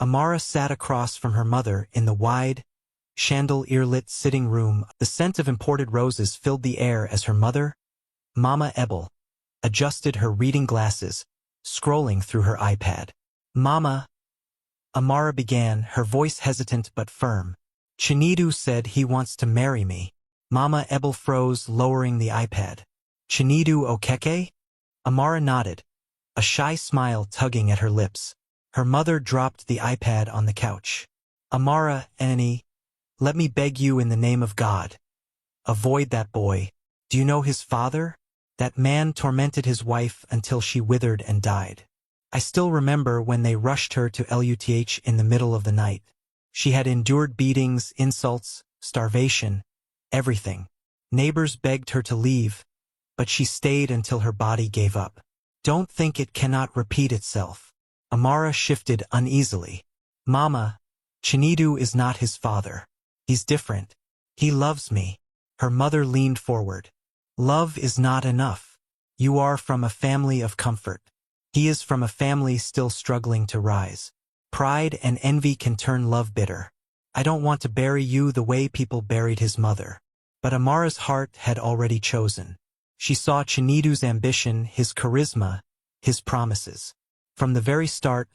Amara sat across from her mother in the wide, chandelier-lit sitting room. The scent of imported roses filled the air as her mother, Mama Ebel, adjusted her reading glasses, scrolling through her iPad. "Mama," Amara began, her voice hesitant but firm. "Chinedu said he wants to marry me." Mama Ebel froze, lowering the iPad. "Chinedu okeke?" Amara nodded, a shy smile tugging at her lips. Her mother dropped the iPad on the couch. "Amara, Annie, let me beg you in the name of God. Avoid that boy. Do you know his father? That man tormented his wife until she withered and died. I still remember when they rushed her to LUTH in the middle of the night. She had endured beatings, insults, starvation, everything. Neighbors begged her to leave, but she stayed until her body gave up. Don't think it cannot repeat itself." Amara shifted uneasily. "Mama, Chinedu is not his father. He's different. He loves me." Her mother leaned forward. "Love is not enough. You are from a family of comfort. He is from a family still struggling to rise. Pride and envy can turn love bitter. I don't want to bury you the way people buried his mother." But Amara's heart had already chosen. She saw Chinedu's ambition, his charisma, his promises. From the very start,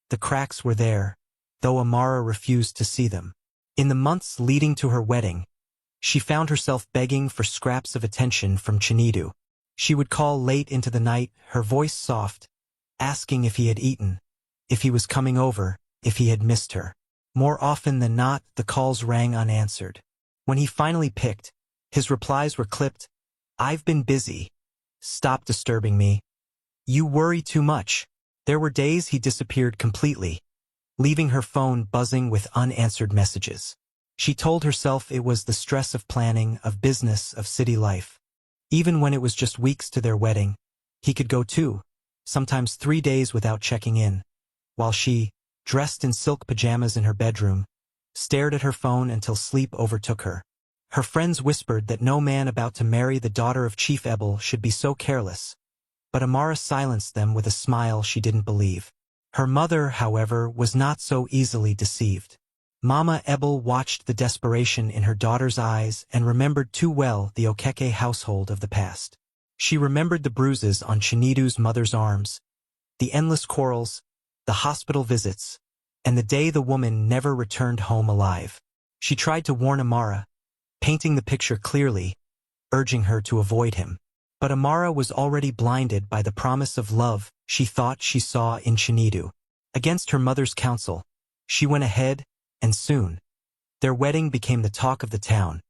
the cracks were there, though Amara refused to see them. In the months leading to her wedding, she found herself begging for scraps of attention from Chinedu. She would call late into the night, her voice soft, asking if he had eaten, if he was coming over, if he had missed her. More often than not, the calls rang unanswered. When he finally picked, his replies were clipped. "I've been busy. Stop disturbing me. You worry too much." There were days he disappeared completely, leaving her phone buzzing with unanswered messages. She told herself it was the stress of planning, of business, of city life. Even when it was just weeks to their wedding, he could go 2, sometimes 3 days without checking in, while she, dressed in silk pajamas in her bedroom, stared at her phone until sleep overtook her. Her friends whispered that no man about to marry the daughter of Chief Ebel should be so careless, but Amara silenced them with a smile she didn't believe. Her mother, however, was not so easily deceived. Mama Ebel watched the desperation in her daughter's eyes and remembered too well the Okeke household of the past. She remembered the bruises on Chinedu's mother's arms, the endless quarrels, the hospital visits, and the day the woman never returned home alive. She tried to warn Amara, painting the picture clearly, urging her to avoid him. But Amara was already blinded by the promise of love she thought she saw in Chinedu. Against her mother's counsel, she went ahead, and soon, their wedding became the talk of the town,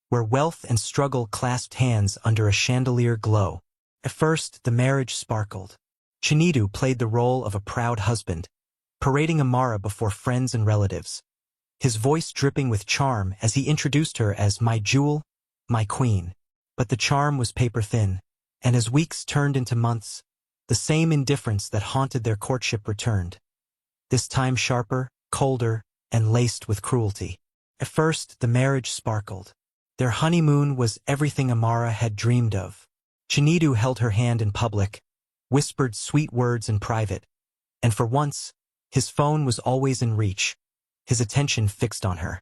where wealth and struggle clasped hands under a chandelier glow. At first, the marriage sparkled. Chinedu played the role of a proud husband, parading Amara before friends and relatives, his voice dripping with charm as he introduced her as "my jewel, my queen." But the charm was paper-thin, and as weeks turned into months, the same indifference that haunted their courtship returned. This time sharper, colder, and laced with cruelty. At first, the marriage sparkled. Their honeymoon was everything Amara had dreamed of. Chinedu held her hand in public, whispered sweet words in private, and for once, his phone was always in reach, his attention fixed on her.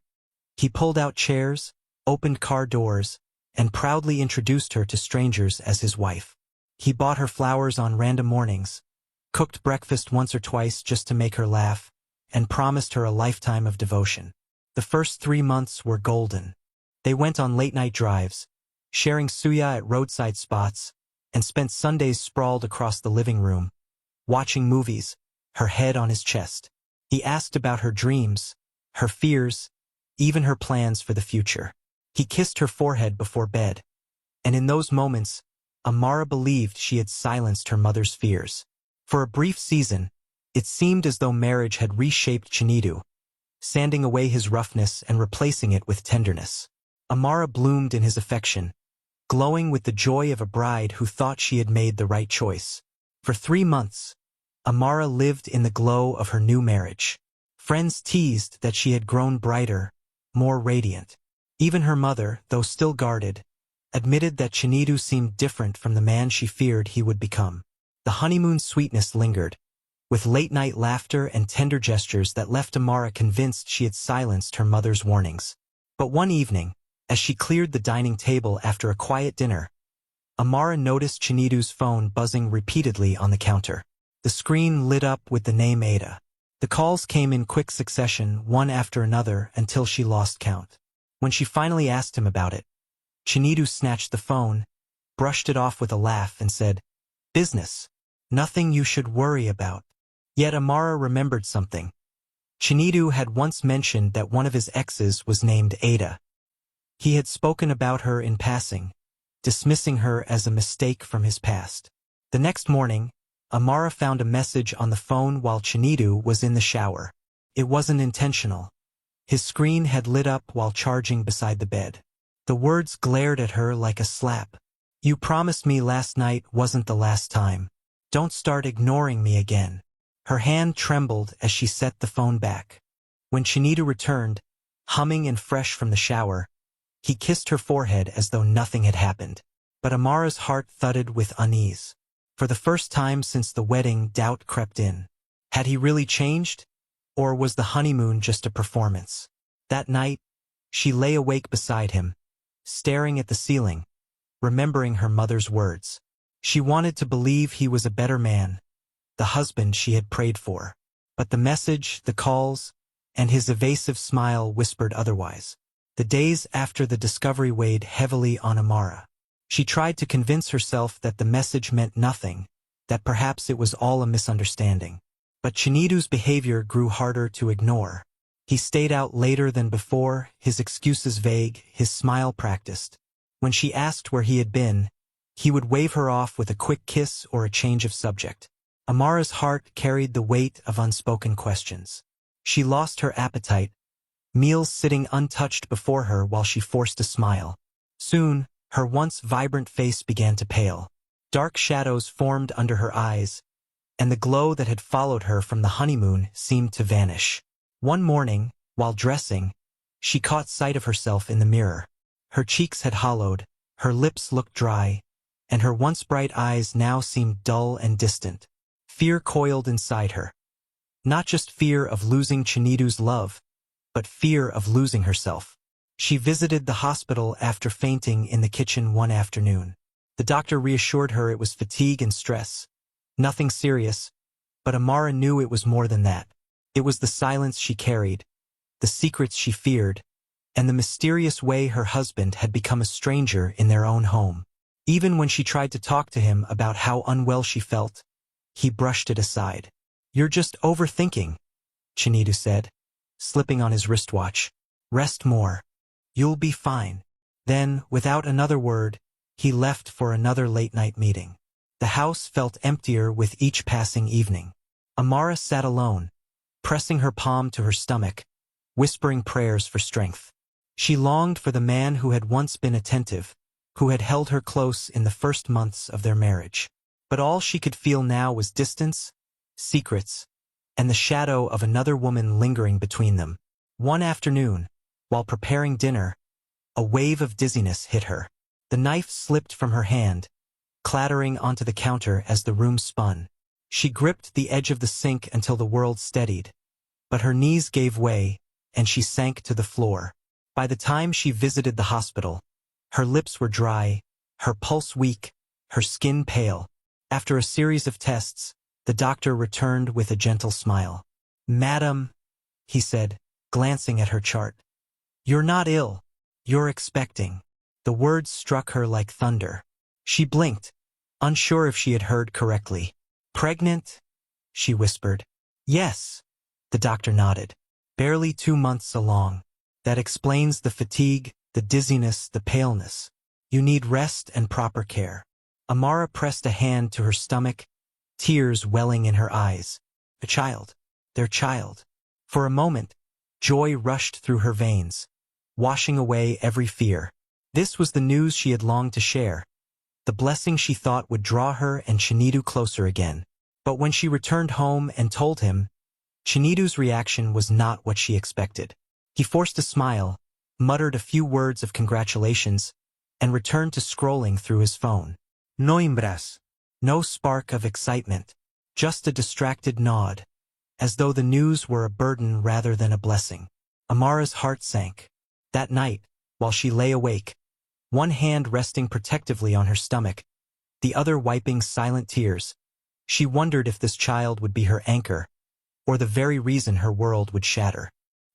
He pulled out chairs, opened car doors, and proudly introduced her to strangers as his wife. He bought her flowers on random mornings, cooked breakfast once or twice just to make her laugh, and promised her a lifetime of devotion. The first 3 months were golden. They went on late-night drives, sharing suya at roadside spots, and spent Sundays sprawled across the living room, watching movies, her head on his chest. He asked about her dreams, her fears, even her plans for the future. He kissed her forehead before bed, and in those moments, Amara believed she had silenced her mother's fears. For a brief season, it seemed as though marriage had reshaped Chinedu, sanding away his roughness and replacing it with tenderness. Amara bloomed in his affection, glowing with the joy of a bride who thought she had made the right choice. For 3 months, Amara lived in the glow of her new marriage. Friends teased that she had grown brighter, more radiant. Even her mother, though still guarded, admitted that Chinedu seemed different from the man she feared he would become. The honeymoon sweetness lingered, with late-night laughter and tender gestures that left Amara convinced she had silenced her mother's warnings. But one evening, as she cleared the dining table after a quiet dinner, Amara noticed Chinedu's phone buzzing repeatedly on the counter. The screen lit up with the name Ada. The calls came in quick succession, one after another, until she lost count. When she finally asked him about it, Chinedu snatched the phone, brushed it off with a laugh, and said, "Business. Nothing you should worry about." Yet Amara remembered something. Chinedu had once mentioned that one of his exes was named Ada. He had spoken about her in passing, dismissing her as a mistake from his past. The next morning, Amara found a message on the phone while Chinedu was in the shower. It wasn't intentional. His screen had lit up while charging beside the bed. The words glared at her like a slap. "You promised me last night wasn't the last time. Don't start ignoring me again." Her hand trembled as she set the phone back. When Chinedu returned, humming and fresh from the shower, he kissed her forehead as though nothing had happened. But Amara's heart thudded with unease. For the first time since the wedding, doubt crept in. Had he really changed? Or was the honeymoon just a performance? That night, she lay awake beside him, staring at the ceiling, remembering her mother's words. She wanted to believe he was a better man, the husband she had prayed for. But the message, the calls, and his evasive smile whispered otherwise. The days after the discovery weighed heavily on Amara. She tried to convince herself that the message meant nothing, that perhaps it was all a misunderstanding. But Chinedu's behavior grew harder to ignore. He stayed out later than before, his excuses vague, his smile practiced. When she asked where he had been, he would wave her off with a quick kiss or a change of subject. Amara's heart carried the weight of unspoken questions. She lost her appetite, meals sitting untouched before her while she forced a smile. Soon, her once vibrant face began to pale. Dark shadows formed under her eyes, and the glow that had followed her from the honeymoon seemed to vanish. One morning, while dressing, she caught sight of herself in the mirror. Her cheeks had hollowed, her lips looked dry, and her once bright eyes now seemed dull and distant. Fear coiled inside her. Not just fear of losing Chinedu's love, but fear of losing herself. She visited the hospital after fainting in the kitchen one afternoon. The doctor reassured her it was fatigue and stress. Nothing serious, but Amara knew it was more than that. It was the silence she carried, the secrets she feared, and the mysterious way her husband had become a stranger in their own home. Even when she tried to talk to him about how unwell she felt, he brushed it aside. "You're just overthinking," Chinedu said, slipping on his wristwatch. "Rest more. You'll be fine." Then, without another word, he left for another late-night meeting. The house felt emptier with each passing evening. Amara sat alone, pressing her palm to her stomach, whispering prayers for strength. She longed for the man who had once been attentive, who had held her close in the first months of their marriage. But all she could feel now was distance, secrets, and the shadow of another woman lingering between them. One afternoon, while preparing dinner, a wave of dizziness hit her. The knife slipped from her hand, clattering onto the counter as the room spun. She gripped the edge of the sink until the world steadied, but her knees gave way, and she sank to the floor. By the time she visited the hospital, her lips were dry, her pulse weak, her skin pale. After a series of tests, the doctor returned with a gentle smile. "Madam," he said, glancing at her chart. "You're not ill. You're expecting." The words struck her like thunder. She blinked, unsure if she had heard correctly. "Pregnant?" she whispered. "Yes," the doctor nodded. "Barely 2 months along. That explains the fatigue, the dizziness, the paleness. You need rest and proper care." Amara pressed a hand to her stomach, tears welling in her eyes. A child. Their child. For a moment, joy rushed through her veins, washing away every fear. This was the news she had longed to share, the blessing she thought would draw her and Chinedu closer again. But when she returned home and told him, Chinedu's reaction was not what she expected. He forced a smile, muttered a few words of congratulations, and returned to scrolling through his phone. No imbras. No spark of excitement. Just a distracted nod, as though the news were a burden rather than a blessing. Amara's heart sank. That night, while she lay awake, one hand resting protectively on her stomach, the other wiping silent tears, she wondered if this child would be her anchor, or the very reason her world would shatter.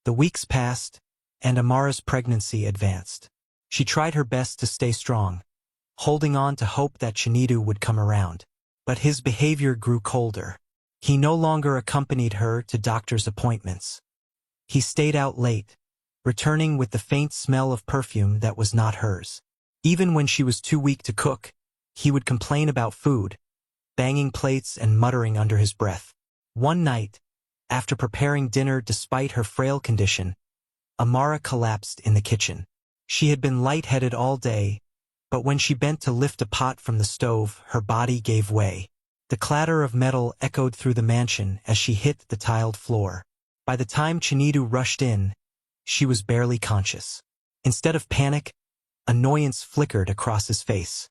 The weeks passed, and Amara's pregnancy advanced. She tried her best to stay strong, holding on to hope that Chinedu would come around. But his behavior grew colder. He no longer accompanied her to doctor's appointments. He stayed out late, returning with the faint smell of perfume that was not hers. Even when she was too weak to cook, he would complain about food, banging plates and muttering under his breath. One night, after preparing dinner despite her frail condition, Amara collapsed in the kitchen. She had been lightheaded all day, but when she bent to lift a pot from the stove, her body gave way. The clatter of metal echoed through the mansion as she hit the tiled floor. By the time Chinedu rushed in, she was barely conscious. Instead of panic, annoyance flickered across his face.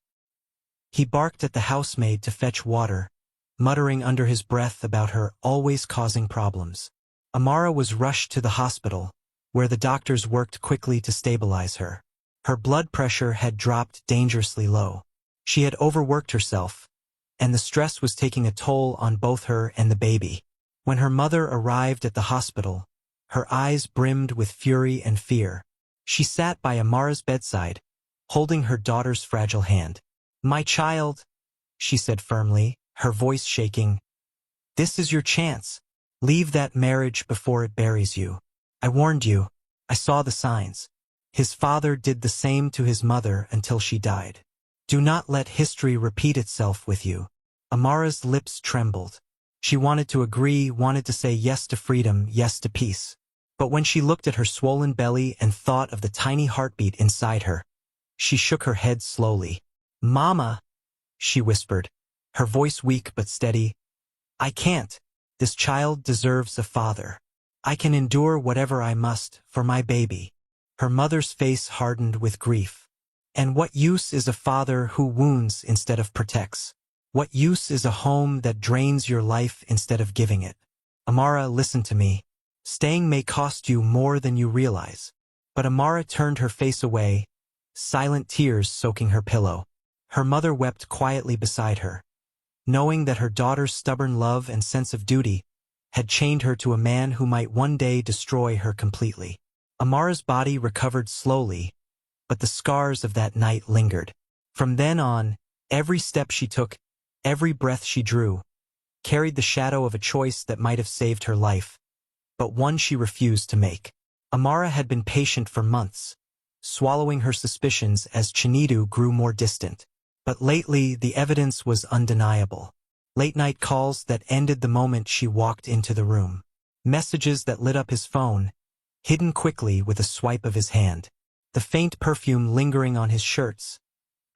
He barked at the housemaid to fetch water, muttering under his breath about her always causing problems. Amara was rushed to the hospital, where the doctors worked quickly to stabilize her. Her blood pressure had dropped dangerously low. She had overworked herself, and the stress was taking a toll on both her and the baby. When her mother arrived at the hospital, her eyes brimmed with fury and fear. She sat by Amara's bedside, holding her daughter's fragile hand. "My child," she said firmly, her voice shaking, "this is your chance. Leave that marriage before it buries you. I warned you. I saw the signs. His father did the same to his mother until she died. Do not let history repeat itself with you." Amara's lips trembled. She wanted to agree, wanted to say yes to freedom, yes to peace. But when she looked at her swollen belly and thought of the tiny heartbeat inside her, she shook her head slowly. "Mama," she whispered, her voice weak but steady, "I can't. This child deserves a father. I can endure whatever I must for my baby." Her mother's face hardened with grief. "And what use is a father who wounds instead of protects? What use is a home that drains your life instead of giving it? Amara, listen to me. Staying may cost you more than you realize." But Amara turned her face away, silent tears soaking her pillow. Her mother wept quietly beside her, knowing that her daughter's stubborn love and sense of duty had chained her to a man who might one day destroy her completely. Amara's body recovered slowly, but the scars of that night lingered. From then on, every step she took, every breath she drew, carried the shadow of a choice that might have saved her life, but one she refused to make. Amara had been patient for months, swallowing her suspicions as Chinedu grew more distant. But lately, the evidence was undeniable. Late-night calls that ended the moment she walked into the room. Messages that lit up his phone, hidden quickly with a swipe of his hand. The faint perfume lingering on his shirts.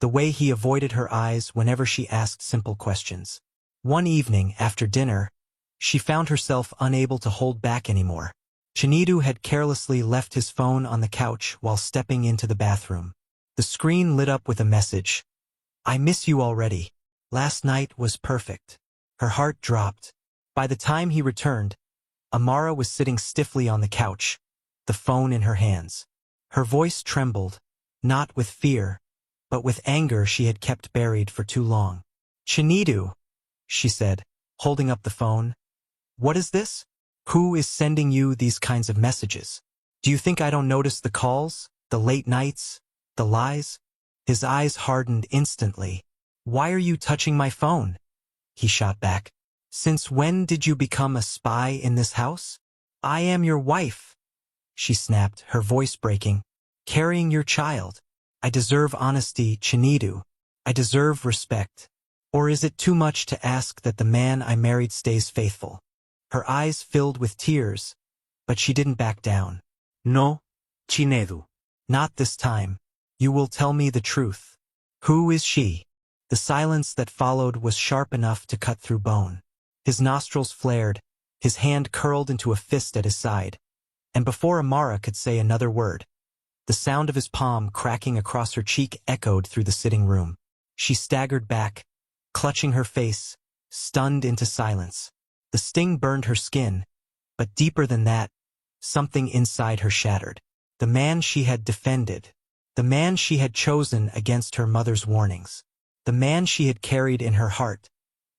The way he avoided her eyes whenever she asked simple questions. One evening, after dinner, she found herself unable to hold back anymore. Chinedu had carelessly left his phone on the couch while stepping into the bathroom. The screen lit up with a message. "I miss you already. Last night was perfect." Her heart dropped. By the time he returned, Amara was sitting stiffly on the couch, the phone in her hands. Her voice trembled, not with fear, but with anger she had kept buried for too long. "Chinedu," she said, holding up the phone. "What is this? Who is sending you these kinds of messages? Do you think I don't notice the calls, the late nights, the lies?" His eyes hardened instantly. "Why are you touching my phone?" he shot back. "Since when did you become a spy in this house?" "I am your wife," she snapped, her voice breaking. "Carrying your child. I deserve honesty, Chinedu. I deserve respect. Or is it too much to ask that the man I married stays faithful?" Her eyes filled with tears, but she didn't back down. "No, Chinedu. Not this time. You will tell me the truth. Who is she?" The silence that followed was sharp enough to cut through bone. His nostrils flared, his hand curled into a fist at his side, and before Amara could say another word, the sound of his palm cracking across her cheek echoed through the sitting room. She staggered back, clutching her face, stunned into silence. The sting burned her skin, but deeper than that, something inside her shattered. The man she had defended. The man she had chosen against her mother's warnings. The man she had carried in her heart,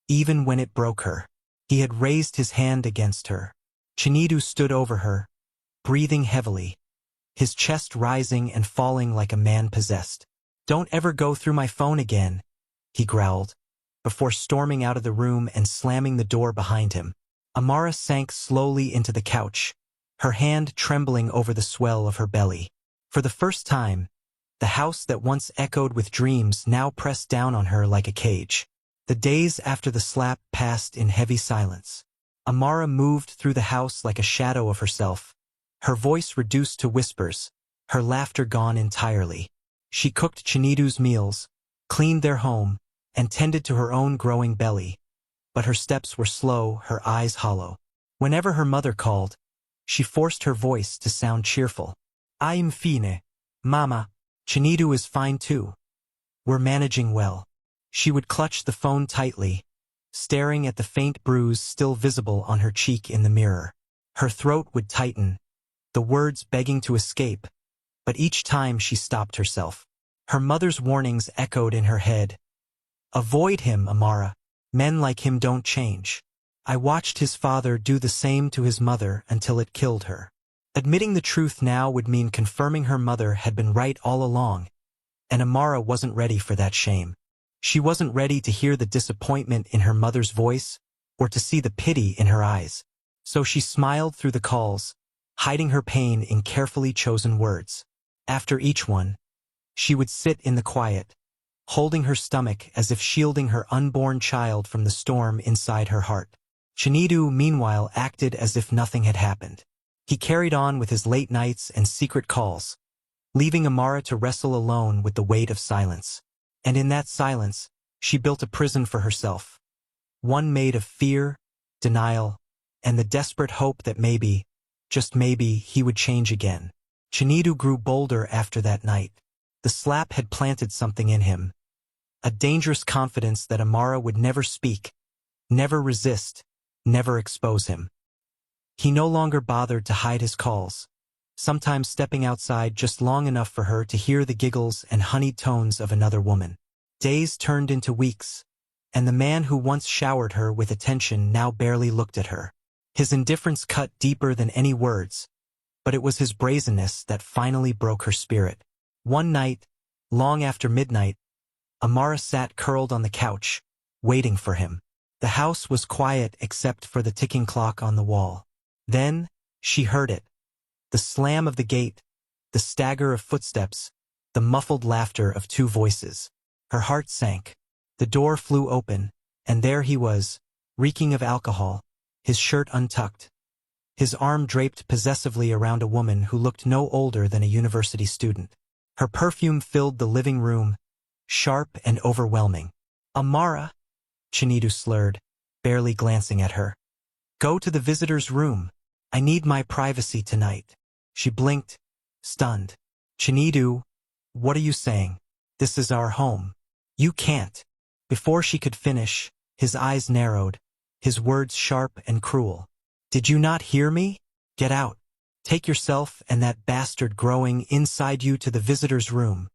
even when it broke her. He had raised his hand against her. Chinedu stood over her, breathing heavily, his chest rising and falling like a man possessed. "Don't ever go through my phone again," he growled, before storming out of the room and slamming the door behind him. Amara sank slowly into the couch, her hand trembling over the swell of her belly. For the first time, the house that once echoed with dreams now pressed down on her like a cage. The days after the slap passed in heavy silence. Amara moved through the house like a shadow of herself, her voice reduced to whispers, her laughter gone entirely. She cooked Chinedu's meals, cleaned their home, and tended to her own growing belly, but her steps were slow, her eyes hollow. Whenever her mother called, she forced her voice to sound cheerful. "I'm fine, Mama. Chinedu is fine too. We're managing well." She would clutch the phone tightly, staring at the faint bruise still visible on her cheek in the mirror. Her throat would tighten, the words begging to escape, but each time she stopped herself. Her mother's warnings echoed in her head. "Avoid him, Amara. Men like him don't change." I watched his father do the same to his mother until it killed her. Admitting the truth now would mean confirming her mother had been right all along, and Amara wasn't ready for that shame. She wasn't ready to hear the disappointment in her mother's voice or to see the pity in her eyes. So she smiled through the calls, hiding her pain in carefully chosen words. After each one, she would sit in the quiet, holding her stomach as if shielding her unborn child from the storm inside her heart. Chinedu, meanwhile, acted as if nothing had happened. He carried on with his late nights and secret calls, leaving Amara to wrestle alone with the weight of silence. And in that silence, she built a prison for herself, one made of fear, denial, and the desperate hope that maybe, just maybe, he would change again. Chinedu grew bolder after that night. The slap had planted something in him, a dangerous confidence that Amara would never speak, never resist, never expose him. He no longer bothered to hide his calls, sometimes stepping outside just long enough for her to hear the giggles and honeyed tones of another woman. Days turned into weeks, and the man who once showered her with attention now barely looked at her. His indifference cut deeper than any words, but it was his brazenness that finally broke her spirit. One night, long after midnight, Amara sat curled on the couch, waiting for him. The house was quiet except for the ticking clock on the wall. Then, she heard it. The slam of the gate, the stagger of footsteps, the muffled laughter of two voices. Her heart sank. The door flew open, and there he was, reeking of alcohol, his shirt untucked, his arm draped possessively around a woman who looked no older than a university student. Her perfume filled the living room, sharp and overwhelming. "Amara," Chinedu slurred, barely glancing at her. "Go to the visitor's room. I need my privacy tonight." She blinked, stunned. "Chinedu, what are you saying? This is our home. You can't." Before she could finish, his eyes narrowed, his words sharp and cruel. "Did you not hear me? Get out. Take yourself and that bastard growing inside you to the visitor's room."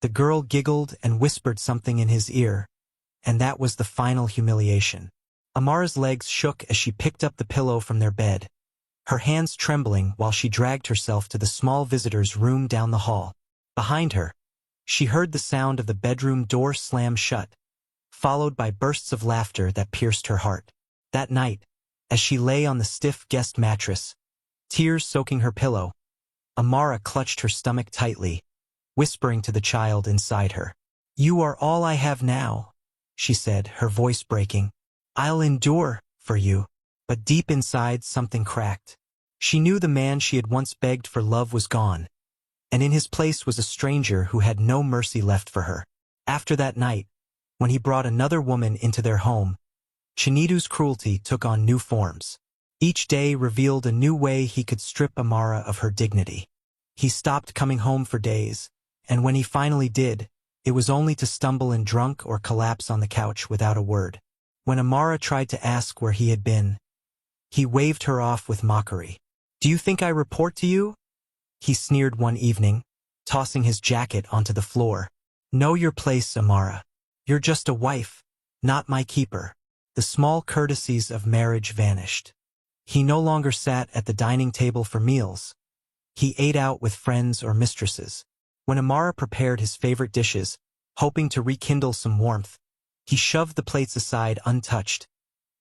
The girl giggled and whispered something in his ear, and that was the final humiliation. Amara's legs shook as she picked up the pillow from their bed, her hands trembling while she dragged herself to the small visitor's room down the hall. Behind her, she heard the sound of the bedroom door slam shut, followed by bursts of laughter that pierced her heart. That night, as she lay on the stiff guest mattress, tears soaking her pillow, Amara clutched her stomach tightly, whispering to the child inside her. "You are all I have now," she said, her voice breaking. "I'll endure for you." But deep inside, something cracked. She knew the man she had once begged for love was gone, and in his place was a stranger who had no mercy left for her. After that night, when he brought another woman into their home, Chinedu's cruelty took on new forms. Each day revealed a new way he could strip Amara of her dignity. He stopped coming home for days, and when he finally did, it was only to stumble in drunk or collapse on the couch without a word. When Amara tried to ask where he had been, he waved her off with mockery. "Do you think I report to you?" he sneered one evening, tossing his jacket onto the floor. "Know your place, Amara. You're just a wife, not my keeper." The small courtesies of marriage vanished. He no longer sat at the dining table for meals. He ate out with friends or mistresses. When Amara prepared his favorite dishes, hoping to rekindle some warmth, he shoved the plates aside untouched,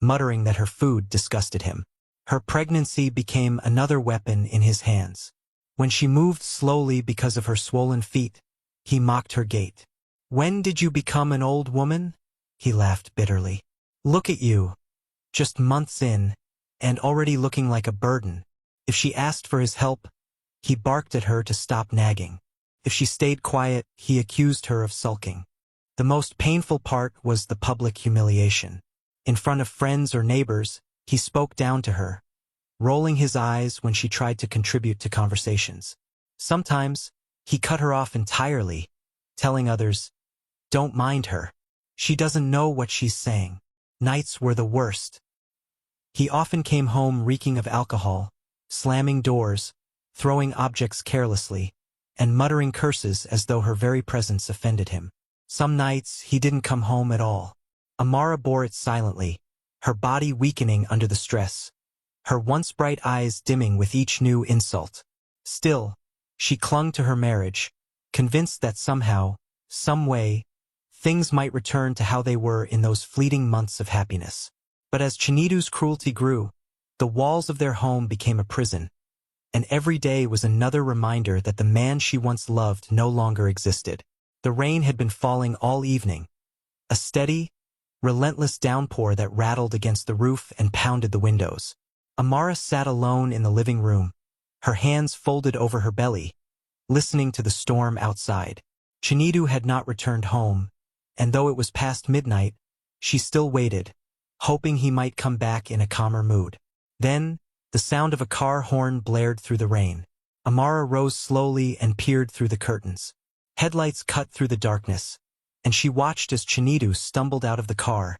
muttering that her food disgusted him. Her pregnancy became another weapon in his hands. When she moved slowly because of her swollen feet, he mocked her gait. "When did you become an old woman?" he laughed bitterly. "Look at you, just months in, and already looking like a burden." If she asked for his help, he barked at her to stop nagging. If she stayed quiet, he accused her of sulking. The most painful part was the public humiliation. In front of friends or neighbors, he spoke down to her, rolling his eyes when she tried to contribute to conversations. Sometimes, he cut her off entirely, telling others, "Don't mind her. She doesn't know what she's saying." Nights were the worst. He often came home reeking of alcohol, slamming doors, throwing objects carelessly, and muttering curses as though her very presence offended him. Some nights, he didn't come home at all. Amara bore it silently, her body weakening under the stress, her once bright eyes dimming with each new insult. Still, she clung to her marriage, convinced that somehow, some way, things might return to how they were in those fleeting months of happiness. But as Chinidu's cruelty grew, the walls of their home became a prison, and every day was another reminder that the man she once loved no longer existed. The rain had been falling all evening, a steady, relentless downpour that rattled against the roof and pounded the windows. Amara sat alone in the living room, her hands folded over her belly, listening to the storm outside. Chinidu had not returned home, and though it was past midnight, she still waited, hoping he might come back in a calmer mood. Then, the sound of a car horn blared through the rain. Amara rose slowly and peered through the curtains. Headlights cut through the darkness, and she watched as Chinidu stumbled out of the car,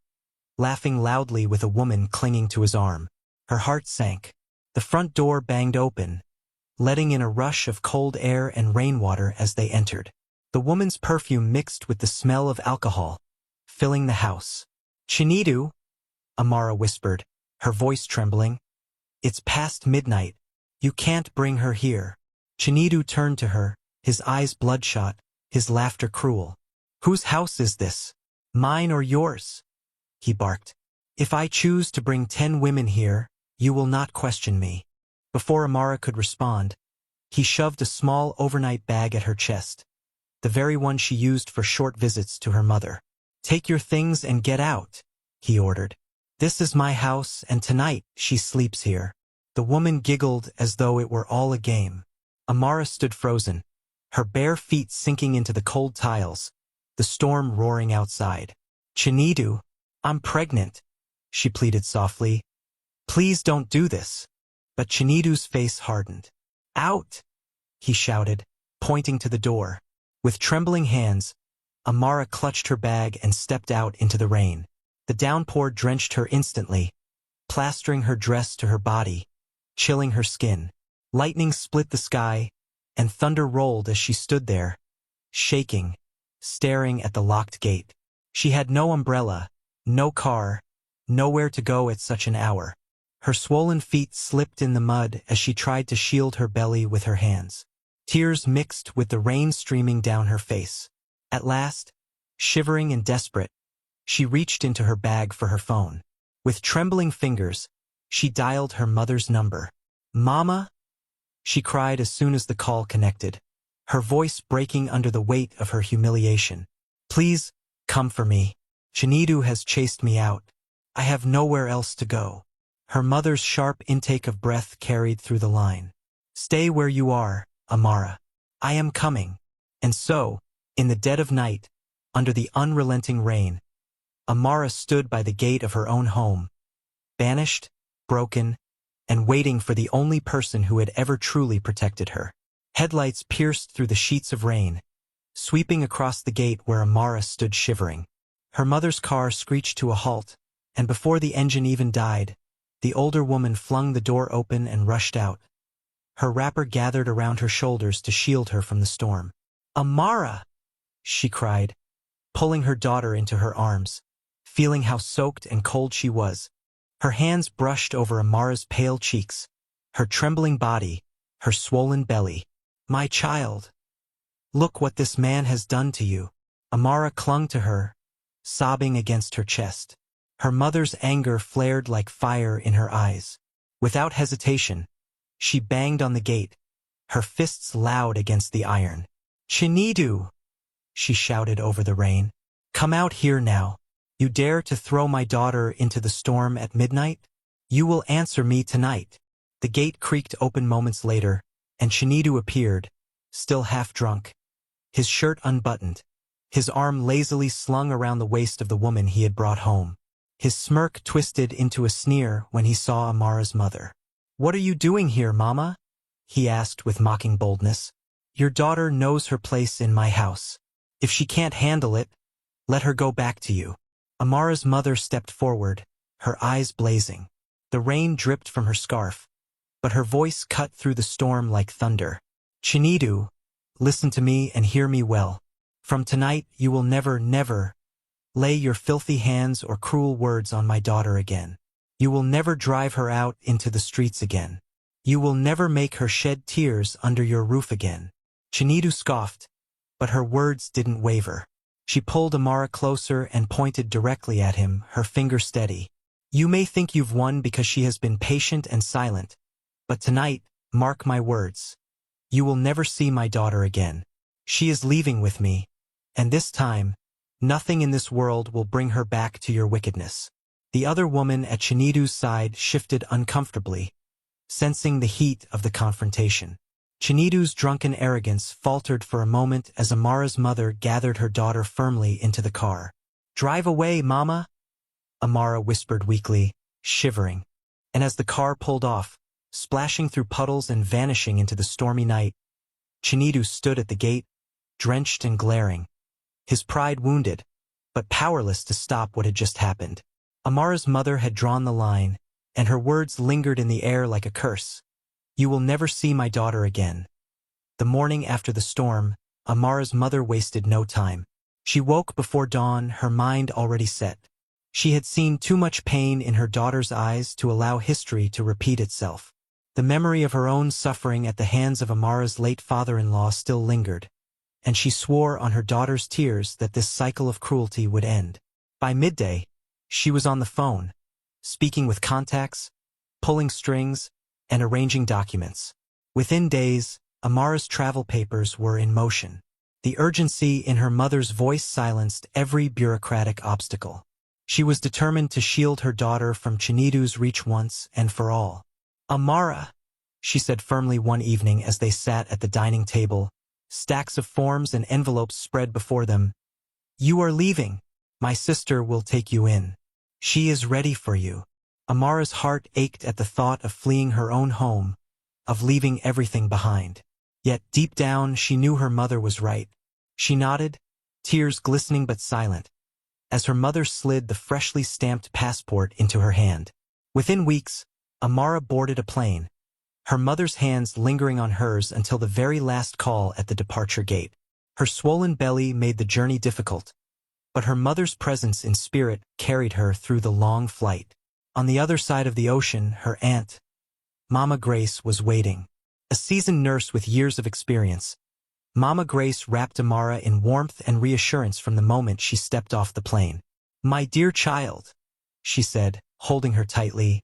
laughing loudly with a woman clinging to his arm. Her heart sank. The front door banged open, letting in a rush of cold air and rainwater as they entered. The woman's perfume mixed with the smell of alcohol, filling the house. "Chinidu," Amara whispered, her voice trembling. "It's past midnight. You can't bring her here." Chinidu turned to her, his eyes bloodshot, his laughter cruel. "Whose house is this? Mine or yours?" he barked. "If I choose to bring 10 women here, you will not question me." Before Amara could respond, he shoved a small overnight bag at her chest, the very one she used for short visits to her mother. "Take your things and get out," he ordered. "This is my house, and tonight she sleeps here." The woman giggled as though it were all a game. Amara stood frozen, her bare feet sinking into the cold tiles, the storm roaring outside. "Chinidu, I'm pregnant," she pleaded softly. "Please don't do this." But Chinidu's face hardened. "Out!" he shouted, pointing to the door. With trembling hands, Amara clutched her bag and stepped out into the rain. The downpour drenched her instantly, plastering her dress to her body, chilling her skin. Lightning split the sky, and thunder rolled as she stood there, shaking, staring at the locked gate. She had no umbrella, no car, nowhere to go at such an hour. Her swollen feet slipped in the mud as she tried to shield her belly with her hands. Tears mixed with the rain streaming down her face. At last, shivering and desperate, she reached into her bag for her phone. With trembling fingers, she dialed her mother's number. "Mama?" she cried as soon as the call connected, her voice breaking under the weight of her humiliation. "Please, come for me. Chinidu has chased me out. I have nowhere else to go." Her mother's sharp intake of breath carried through the line. "Stay where you are, Amara. I am coming." And so, in the dead of night, under the unrelenting rain, Amara stood by the gate of her own home, banished, broken, and waiting for the only person who had ever truly protected her. Headlights pierced through the sheets of rain, sweeping across the gate where Amara stood shivering. Her mother's car screeched to a halt, and before the engine even died, the older woman flung the door open and rushed out. Her wrapper gathered around her shoulders to shield her from the storm. "Amara!" she cried, pulling her daughter into her arms, feeling how soaked and cold she was. Her hands brushed over Amara's pale cheeks, her trembling body, her swollen belly. "My child! Look what this man has done to you." Amara clung to her, sobbing against her chest. Her mother's anger flared like fire in her eyes. Without hesitation, she banged on the gate, her fists loud against the iron. "Chinedu!" she shouted over the rain. "Come out here now. You dare to throw my daughter into the storm at midnight? You will answer me tonight." The gate creaked open moments later, and Chinedu appeared, still half drunk, his shirt unbuttoned, his arm lazily slung around the waist of the woman he had brought home. His smirk twisted into a sneer when he saw Amara's mother. "What are you doing here, Mama?" he asked with mocking boldness. "Your daughter knows her place in my house. If she can't handle it, let her go back to you." Amara's mother stepped forward, her eyes blazing. The rain dripped from her scarf, but her voice cut through the storm like thunder. "Chinedu, listen to me and hear me well. From tonight you will never lay your filthy hands or cruel words on my daughter again. You will never drive her out into the streets again. You will never make her shed tears under your roof again." Chinedu scoffed, but her words didn't waver. She pulled Amara closer and pointed directly at him, her finger steady. "You may think you've won because she has been patient and silent, but tonight, mark my words, you will never see my daughter again. She is leaving with me, and this time, nothing in this world will bring her back to your wickedness." The other woman at Chinedu's side shifted uncomfortably, sensing the heat of the confrontation. Chinedu's drunken arrogance faltered for a moment as Amara's mother gathered her daughter firmly into the car. "Drive away, Mama," Amara whispered weakly, shivering. And as the car pulled off, splashing through puddles and vanishing into the stormy night, Chinedu stood at the gate, drenched and glaring, his pride wounded, but powerless to stop what had just happened. Amara's mother had drawn the line, and her words lingered in the air like a curse. "You will never see my daughter again." The morning after the storm, Amara's mother wasted no time. She woke before dawn, her mind already set. She had seen too much pain in her daughter's eyes to allow history to repeat itself. The memory of her own suffering at the hands of Amara's late father-in-law still lingered, and she swore on her daughter's tears that this cycle of cruelty would end. By midday, she was on the phone, speaking with contacts, pulling strings, and arranging documents. Within days, Amara's travel papers were in motion. The urgency in her mother's voice silenced every bureaucratic obstacle. She was determined to shield her daughter from Chinedu's reach once and for all. "Amara," she said firmly one evening as they sat at the dining table, stacks of forms and envelopes spread before them. "You are leaving. My sister will take you in. She is ready for you." Amara's heart ached at the thought of fleeing her own home, of leaving everything behind. Yet deep down she knew her mother was right. She nodded, tears glistening but silent, as her mother slid the freshly stamped passport into her hand. Within weeks, Amara boarded a plane, her mother's hands lingering on hers until the very last call at the departure gate. Her swollen belly made the journey difficult, but her mother's presence in spirit carried her through the long flight. On the other side of the ocean, her aunt, Mama Grace, was waiting. A seasoned nurse with years of experience, Mama Grace wrapped Amara in warmth and reassurance from the moment she stepped off the plane. "My dear child," she said, holding her tightly,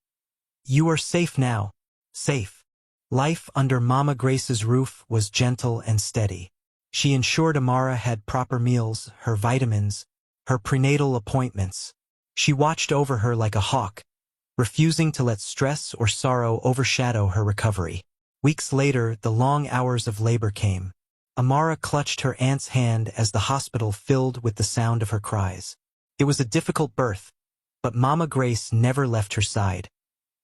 "you are safe now. Safe." Life under Mama Grace's roof was gentle and steady. She ensured Amara had proper meals, her vitamins, her prenatal appointments. She watched over her like a hawk, refusing to let stress or sorrow overshadow her recovery. Weeks later, the long hours of labor came. Amara clutched her aunt's hand as the hospital filled with the sound of her cries. It was a difficult birth, but Mama Grace never left her side,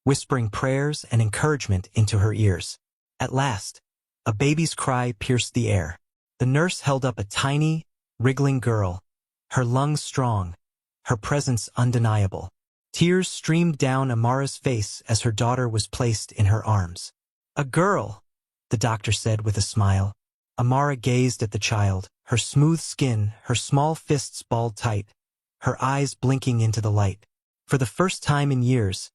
whispering prayers and encouragement into her ears. At last, a baby's cry pierced the air. The nurse held up a tiny, wriggling girl, her lungs strong, her presence undeniable. Tears streamed down Amara's face as her daughter was placed in her arms. "A girl," the doctor said with a smile. Amara gazed at the child, her smooth skin, her small fists balled tight, her eyes blinking into the light. For the first time in years,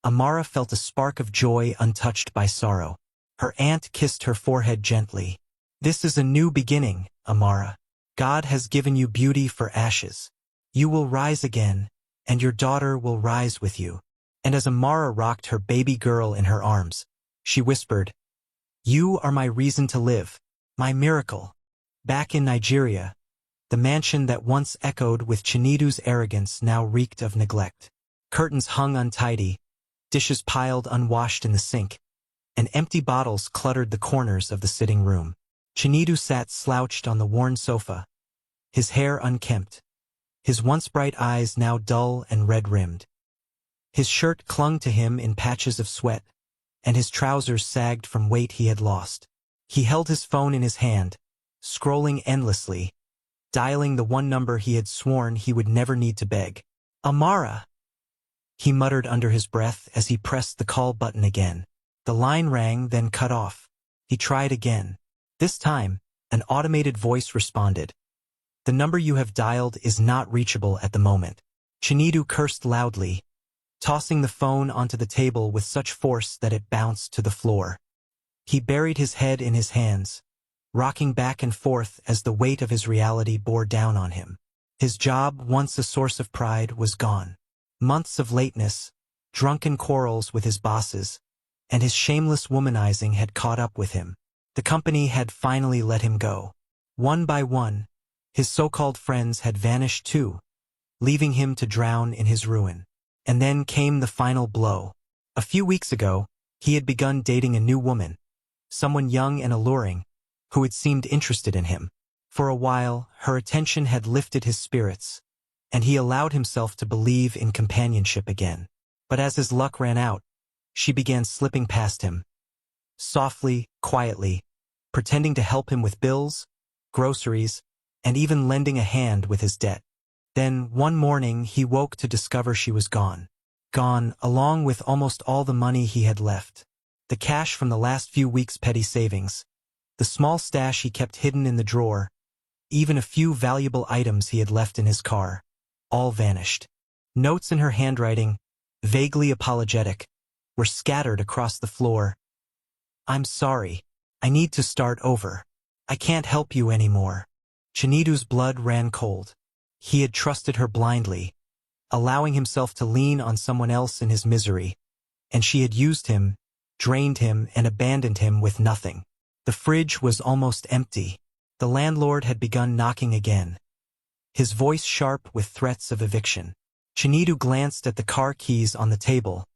Amara felt a spark of joy untouched by sorrow. Her aunt kissed her forehead gently. "This is a new beginning, Amara. God has given you beauty for ashes. You will rise again, and your daughter will rise with you." And as Amara rocked her baby girl in her arms, she whispered, "You are my reason to live, my miracle." Back in Nigeria, the mansion that once echoed with Chinedu's arrogance now reeked of neglect. Curtains hung untidy, dishes piled unwashed in the sink, and empty bottles cluttered the corners of the sitting room. Chinedu sat slouched on the worn sofa, his hair unkempt, his once bright eyes now dull and red-rimmed. His shirt clung to him in patches of sweat, and his trousers sagged from weight he had lost. He held his phone in his hand, scrolling endlessly, dialing the one number he had sworn he would never need to beg. "Amara," he muttered under his breath as he pressed the call button again. The line rang, then cut off. He tried again. This time, an automated voice responded. "The number you have dialed is not reachable at the moment." Chinedu cursed loudly, tossing the phone onto the table with such force that it bounced to the floor. He buried his head in his hands, rocking back and forth as the weight of his reality bore down on him. His job, once a source of pride, was gone. Months of lateness, drunken quarrels with his bosses, and his shameless womanizing had caught up with him. The company had finally let him go. One by one, his so-called friends had vanished too, leaving him to drown in his ruin. And then came the final blow. A few weeks ago, he had begun dating a new woman, someone young and alluring, who had seemed interested in him. For a while, her attention had lifted his spirits, and he allowed himself to believe in companionship again. But as his luck ran out, she began slipping past him, softly, quietly, pretending to help him with bills, groceries, and even lending a hand with his debt. Then, one morning, he woke to discover she was gone. Gone, along with almost all the money he had left. The cash from the last few weeks' petty savings, the small stash he kept hidden in the drawer, even a few valuable items he had left in his car, all vanished. Notes in her handwriting, vaguely apologetic, were scattered across the floor. "I'm sorry. I need to start over. I can't help you anymore." Chinedu's blood ran cold. He had trusted her blindly, allowing himself to lean on someone else in his misery, and she had used him, drained him, and abandoned him with nothing. The fridge was almost empty. The landlord had begun knocking again, his voice sharp with threats of eviction. Chinedu glanced at the car keys on the table,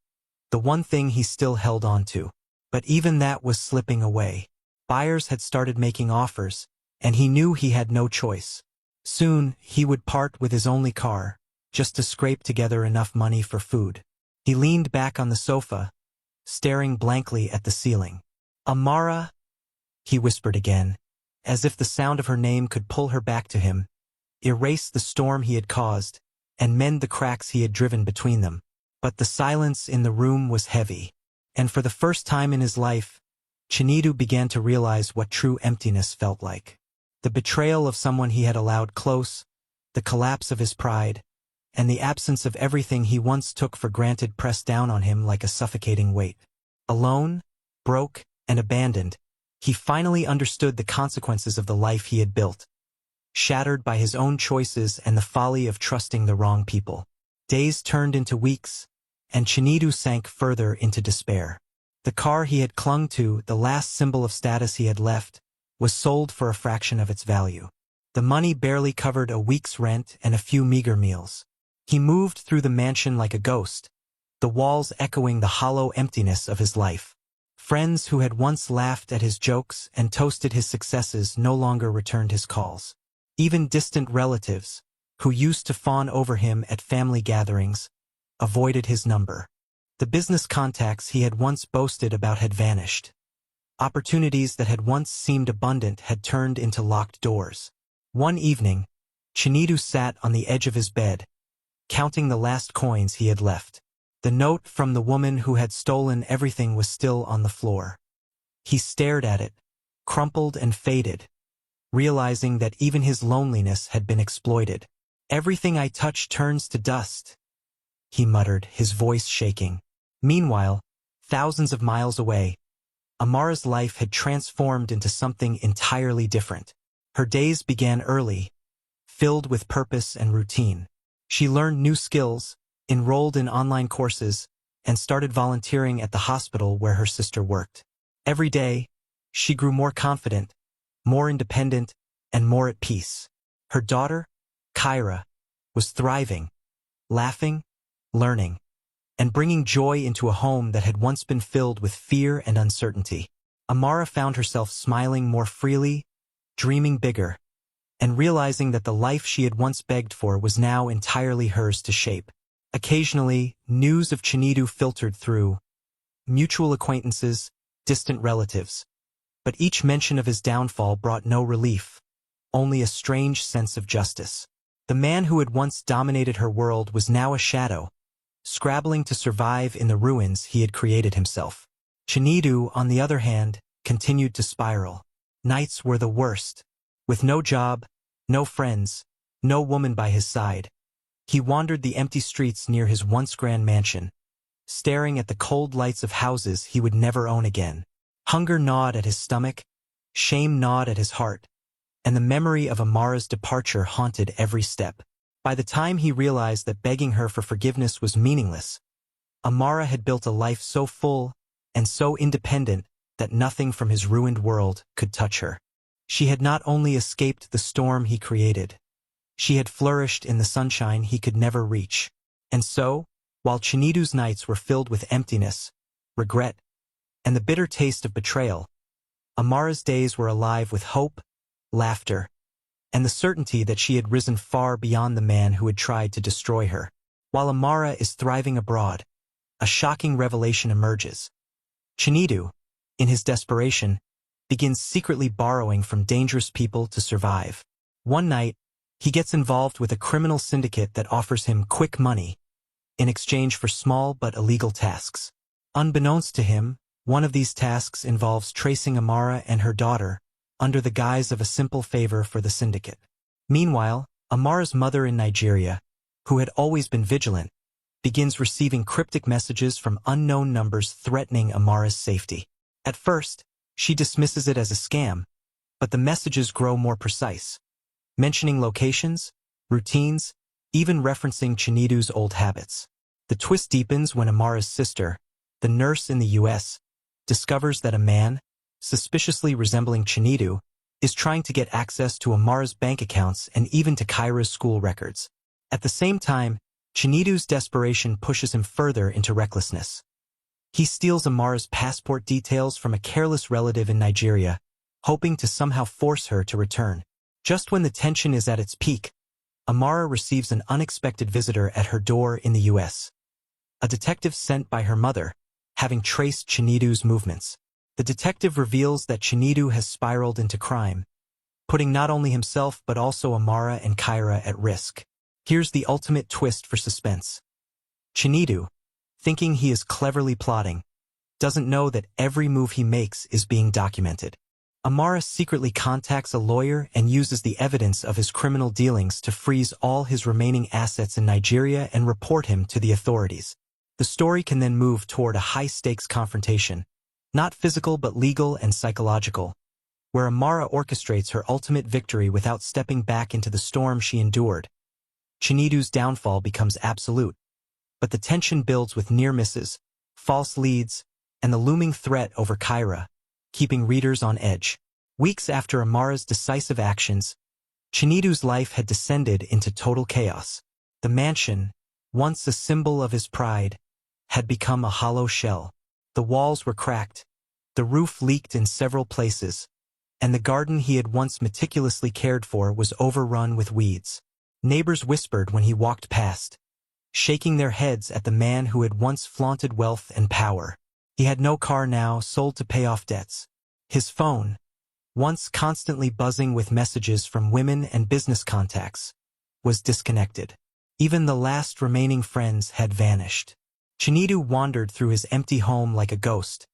the one thing he still held on to. But even that was slipping away. Buyers had started making offers, and he knew he had no choice. Soon, he would part with his only car, just to scrape together enough money for food. He leaned back on the sofa, staring blankly at the ceiling. "Amara," he whispered again, as if the sound of her name could pull her back to him, erase the storm he had caused, and mend the cracks he had driven between them. But the silence in the room was heavy, and for the first time in his life, Chinedu began to realize what true emptiness felt like. The betrayal of someone he had allowed close, the collapse of his pride, and the absence of everything he once took for granted pressed down on him like a suffocating weight. Alone, broke, and abandoned, he finally understood the consequences of the life he had built, shattered by his own choices and the folly of trusting the wrong people. Days turned into weeks, and Chinedu sank further into despair. The car he had clung to, the last symbol of status he had left, was sold for a fraction of its value. The money barely covered a week's rent and a few meager meals. He moved through the mansion like a ghost, the walls echoing the hollow emptiness of his life. Friends who had once laughed at his jokes and toasted his successes no longer returned his calls. Even distant relatives, who used to fawn over him at family gatherings, avoided his number. The business contacts he had once boasted about had vanished. Opportunities that had once seemed abundant had turned into locked doors. One evening, Chinedu sat on the edge of his bed, counting the last coins he had left. The note from the woman who had stolen everything was still on the floor. He stared at it, crumpled and faded, realizing that even his loneliness had been exploited. "Everything I touch turns to dust," he muttered, his voice shaking. Meanwhile, thousands of miles away, Amara's life had transformed into something entirely different. Her days began early, filled with purpose and routine. She learned new skills, enrolled in online courses, and started volunteering at the hospital where her sister worked. Every day, she grew more confident, more independent, and more at peace. Her daughter, Kyra, was thriving, laughing, learning, and bringing joy into a home that had once been filled with fear and uncertainty. Amara found herself smiling more freely, dreaming bigger, and realizing that the life she had once begged for was now entirely hers to shape. Occasionally, news of Chinedu filtered through, mutual acquaintances, distant relatives. But each mention of his downfall brought no relief, only a strange sense of justice. The man who had once dominated her world was now a shadow, scrabbling to survive in the ruins he had created himself. Chinedu, on the other hand, continued to spiral. Nights were the worst. With no job, no friends, no woman by his side, he wandered the empty streets near his once grand mansion, staring at the cold lights of houses he would never own again. Hunger gnawed at his stomach, shame gnawed at his heart, and the memory of Amara's departure haunted every step. By the time he realized that begging her for forgiveness was meaningless, Amara had built a life so full and so independent that nothing from his ruined world could touch her. She had not only escaped the storm he created, she had flourished in the sunshine he could never reach. And so, while Chinedu's nights were filled with emptiness, regret, and the bitter taste of betrayal, Amara's days were alive with hope, laughter, and the certainty that she had risen far beyond the man who had tried to destroy her. While Amara is thriving abroad, a shocking revelation emerges. Chinedu, in his desperation, begins secretly borrowing from dangerous people to survive. One night, he gets involved with a criminal syndicate that offers him quick money in exchange for small but illegal tasks. Unbeknownst to him, one of these tasks involves tracing Amara and her daughter under the guise of a simple favor for the syndicate. Meanwhile, Amara's mother in Nigeria, who had always been vigilant, begins receiving cryptic messages from unknown numbers threatening Amara's safety. At first, she dismisses it as a scam, but the messages grow more precise, mentioning locations, routines, even referencing Chinedu's old habits. The twist deepens when Amara's sister, the nurse in the US, discovers that a man, suspiciously resembling Chinedu, is trying to get access to Amara's bank accounts and even to Kyra's school records. At the same time, Chinedu's desperation pushes him further into recklessness. He steals Amara's passport details from a careless relative in Nigeria, hoping to somehow force her to return. Just when the tension is at its peak, Amara receives an unexpected visitor at her door in the US. A detective sent by her mother, having traced Chinedu's movements. The detective reveals that Chinedu has spiraled into crime, putting not only himself but also Amara and Kyra at risk. Here's the ultimate twist for suspense. Chinedu, thinking he is cleverly plotting, doesn't know that every move he makes is being documented. Amara secretly contacts a lawyer and uses the evidence of his criminal dealings to freeze all his remaining assets in Nigeria and report him to the authorities. The story can then move toward a high-stakes confrontation, not physical but legal and psychological, where Amara orchestrates her ultimate victory without stepping back into the storm she endured. Chinedu's downfall becomes absolute, but the tension builds with near misses, false leads, and the looming threat over Kyra, keeping readers on edge. Weeks after Amara's decisive actions, Chinedu's life had descended into total chaos. The mansion, once a symbol of his pride, had become a hollow shell. The walls were cracked, the roof leaked in several places, and the garden he had once meticulously cared for was overrun with weeds. Neighbors whispered when he walked past, shaking their heads at the man who had once flaunted wealth and power. He had no car now, sold to pay off debts. His phone, once constantly buzzing with messages from women and business contacts, was disconnected. Even the last remaining friends had vanished. Chinedu wandered through his empty home like a ghost,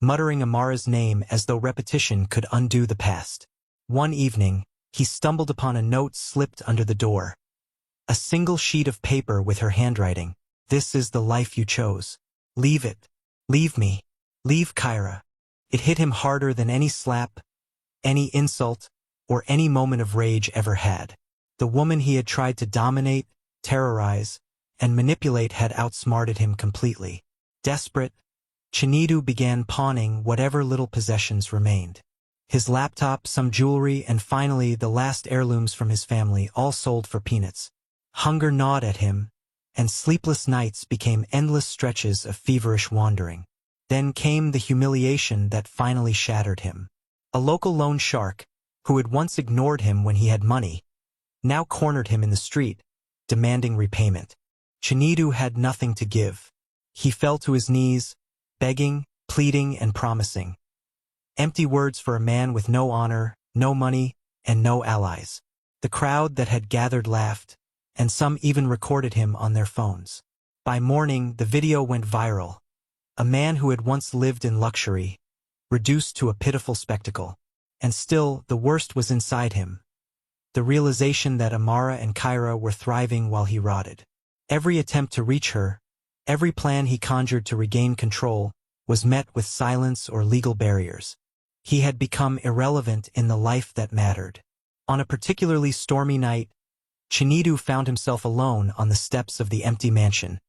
muttering Amara's name as though repetition could undo the past. One evening, he stumbled upon a note slipped under the door. A single sheet of paper with her handwriting. "This is the life you chose. Leave it. Leave me. Leave Kyra." It hit him harder than any slap, any insult, or any moment of rage ever had. The woman he had tried to dominate, terrorize, and manipulate had outsmarted him completely. Desperate, Chinedu began pawning whatever little possessions remained. His laptop, some jewelry, and finally the last heirlooms from his family, all sold for peanuts. Hunger gnawed at him, and sleepless nights became endless stretches of feverish wandering. Then came the humiliation that finally shattered him. A local loan shark, who had once ignored him when he had money, now cornered him in the street, demanding repayment. Chinedu had nothing to give. He fell to his knees, begging, pleading, and promising. Empty words for a man with no honor, no money, and no allies. The crowd that had gathered laughed, and some even recorded him on their phones. By morning, the video went viral. A man who had once lived in luxury, reduced to a pitiful spectacle. And still, the worst was inside him. The realization that Amara and Kyra were thriving while he rotted. Every attempt to reach her, every plan he conjured to regain control, was met with silence or legal barriers. He had become irrelevant in the life that mattered. On a particularly stormy night, Chinedu found himself alone on the steps of the empty mansion,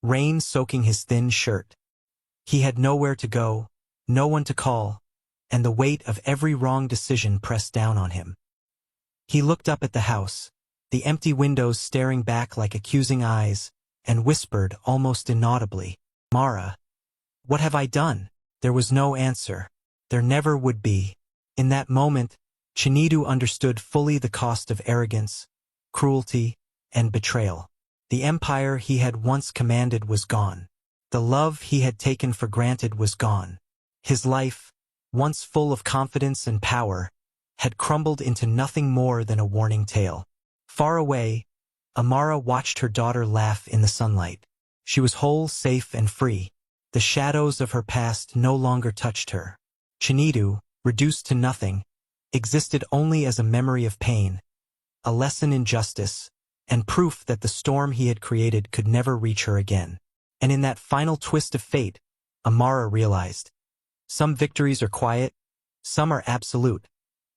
rain soaking his thin shirt. He had nowhere to go, no one to call, and the weight of every wrong decision pressed down on him. He looked up at the house, the empty windows staring back like accusing eyes, and whispered almost inaudibly, "Mara, what have I done?" There was no answer. There never would be. In that moment, Chinedu understood fully the cost of arrogance, cruelty, and betrayal. The empire he had once commanded was gone. The love he had taken for granted was gone. His life, once full of confidence and power, had crumbled into nothing more than a warning tale. Far away, Amara watched her daughter laugh in the sunlight. She was whole, safe, and free. The shadows of her past no longer touched her. Chinedu, reduced to nothing, existed only as a memory of pain, a lesson in justice, and proof that the storm he had created could never reach her again. And in that final twist of fate, Amara realized, some victories are quiet, some are absolute,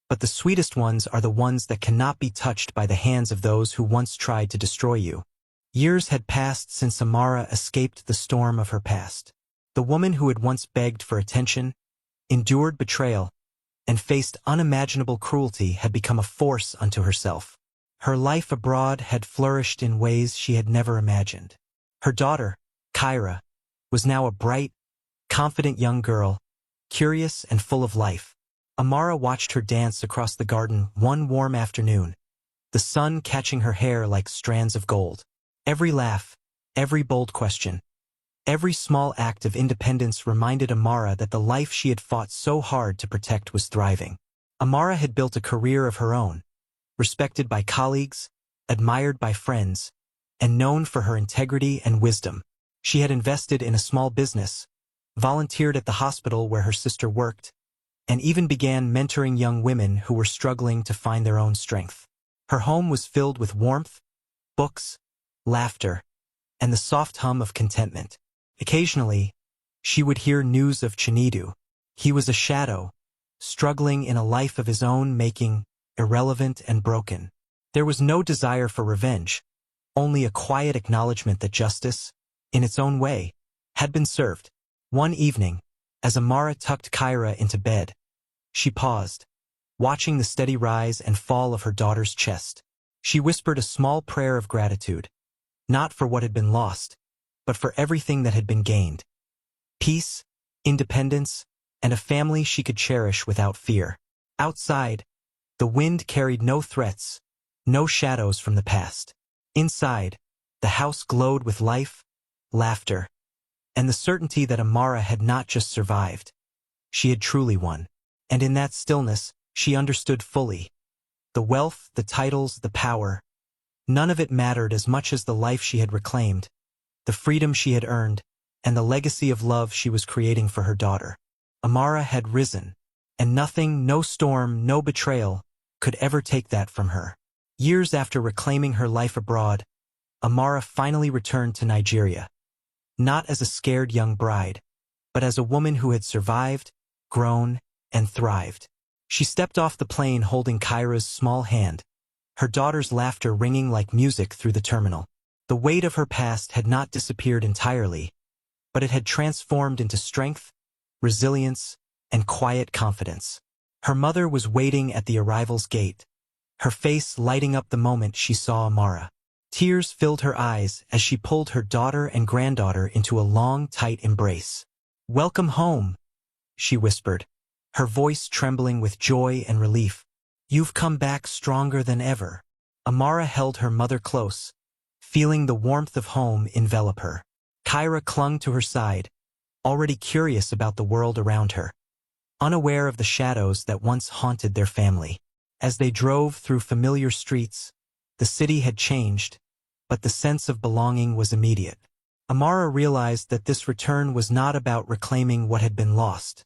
but the sweetest ones are the ones that cannot be touched by the hands of those who once tried to destroy you. Years had passed since Amara escaped the storm of her past. The woman who had once begged for attention, endured betrayal, and faced unimaginable cruelty had become a force unto herself. Her life abroad had flourished in ways she had never imagined. Her daughter, Kyra, was now a bright, confident young girl, curious and full of life. Amara watched her dance across the garden one warm afternoon, the sun catching her hair like strands of gold. Every laugh, every bold question, every small act of independence reminded Amara that the life she had fought so hard to protect was thriving. Amara had built a career of her own, respected by colleagues, admired by friends, and known for her integrity and wisdom. She had invested in a small business, volunteered at the hospital where her sister worked, and even began mentoring young women who were struggling to find their own strength. Her home was filled with warmth, books, laughter, and the soft hum of contentment. Occasionally, she would hear news of Chinedu. He was a shadow, struggling in a life of his own making, irrelevant and broken. There was no desire for revenge, only a quiet acknowledgement that justice, in its own way, had been served. One evening, as Amara tucked Kyra into bed, she paused, watching the steady rise and fall of her daughter's chest. She whispered a small prayer of gratitude, not for what had been lost, but for everything that had been gained. Peace, independence, and a family she could cherish without fear. Outside, the wind carried no threats, no shadows from the past. Inside, the house glowed with life, laughter, and the certainty that Amara had not just survived. She had truly won. And in that stillness, she understood fully. The wealth, the titles, the power, None of it mattered as much as the life she had reclaimed, the freedom she had earned, and the legacy of love she was creating for her daughter. Amara had risen, and nothing, no storm, no betrayal, could ever take that from her. Years after reclaiming her life abroad, Amara finally returned to Nigeria, not as a scared young bride, but as a woman who had survived, grown, and thrived. She stepped off the plane holding Kyra's small hand, her daughter's laughter ringing like music through the terminal. The weight of her past had not disappeared entirely, but it had transformed into strength, resilience, and quiet confidence. Her mother was waiting at the arrival's gate, her face lighting up the moment she saw Amara. Tears filled her eyes as she pulled her daughter and granddaughter into a long, tight embrace. "Welcome home," she whispered, her voice trembling with joy and relief. "You've come back stronger than ever." Amara held her mother close, feeling the warmth of home envelop her. Kyra clung to her side, already curious about the world around her, unaware of the shadows that once haunted their family. As they drove through familiar streets, the city had changed, but the sense of belonging was immediate. Amara realized that this return was not about reclaiming what had been lost.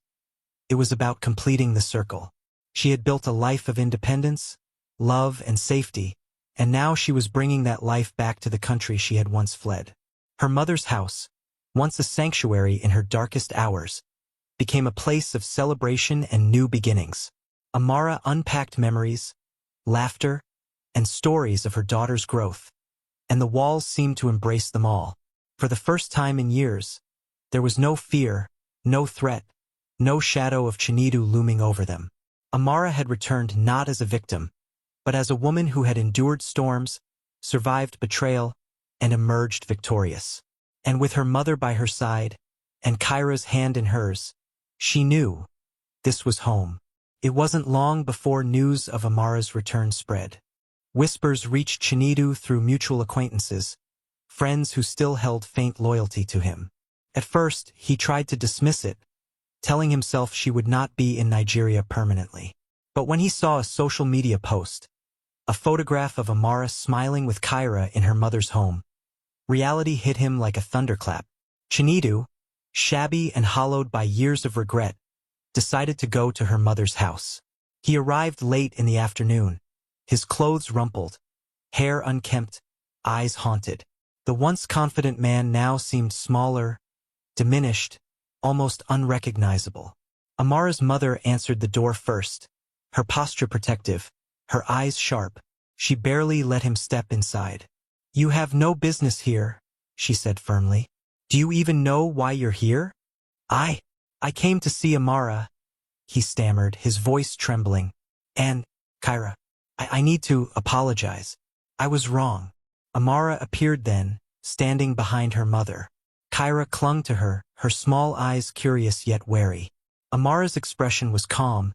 It was about completing the circle. She had built a life of independence, love, and safety, and now she was bringing that life back to the country she had once fled. Her mother's house, once a sanctuary in her darkest hours, became a place of celebration and new beginnings. Amara unpacked memories, laughter, and stories of her daughter's growth, and the walls seemed to embrace them all. For the first time in years, there was no fear, no threat, no shadow of Chinedu looming over them. Amara had returned not as a victim, but as a woman who had endured storms, survived betrayal, and emerged victorious. And with her mother by her side, and Kyra's hand in hers, she knew this was home. It wasn't long before news of Amara's return spread. Whispers reached Chinedu through mutual acquaintances, friends who still held faint loyalty to him. At first, he tried to dismiss it, telling himself she would not be in Nigeria permanently. But when he saw a social media post, a photograph of Amara smiling with Kyra in her mother's home, reality hit him like a thunderclap. Chinedu, shabby and hollowed by years of regret, decided to go to her mother's house. He arrived late in the afternoon, his clothes rumpled, hair unkempt, eyes haunted. The once confident man now seemed smaller, diminished, almost unrecognizable. Amara's mother answered the door first, her posture protective, her eyes sharp. She barely let him step inside. "You have no business here," she said firmly. "Do you even know why you're here?" I came to see Amara," he stammered, his voice trembling. "And, Kyra, I need to apologize. I was wrong." Amara appeared then, standing behind her mother. Kyra clung to her, her small eyes curious yet wary. Amara's expression was calm,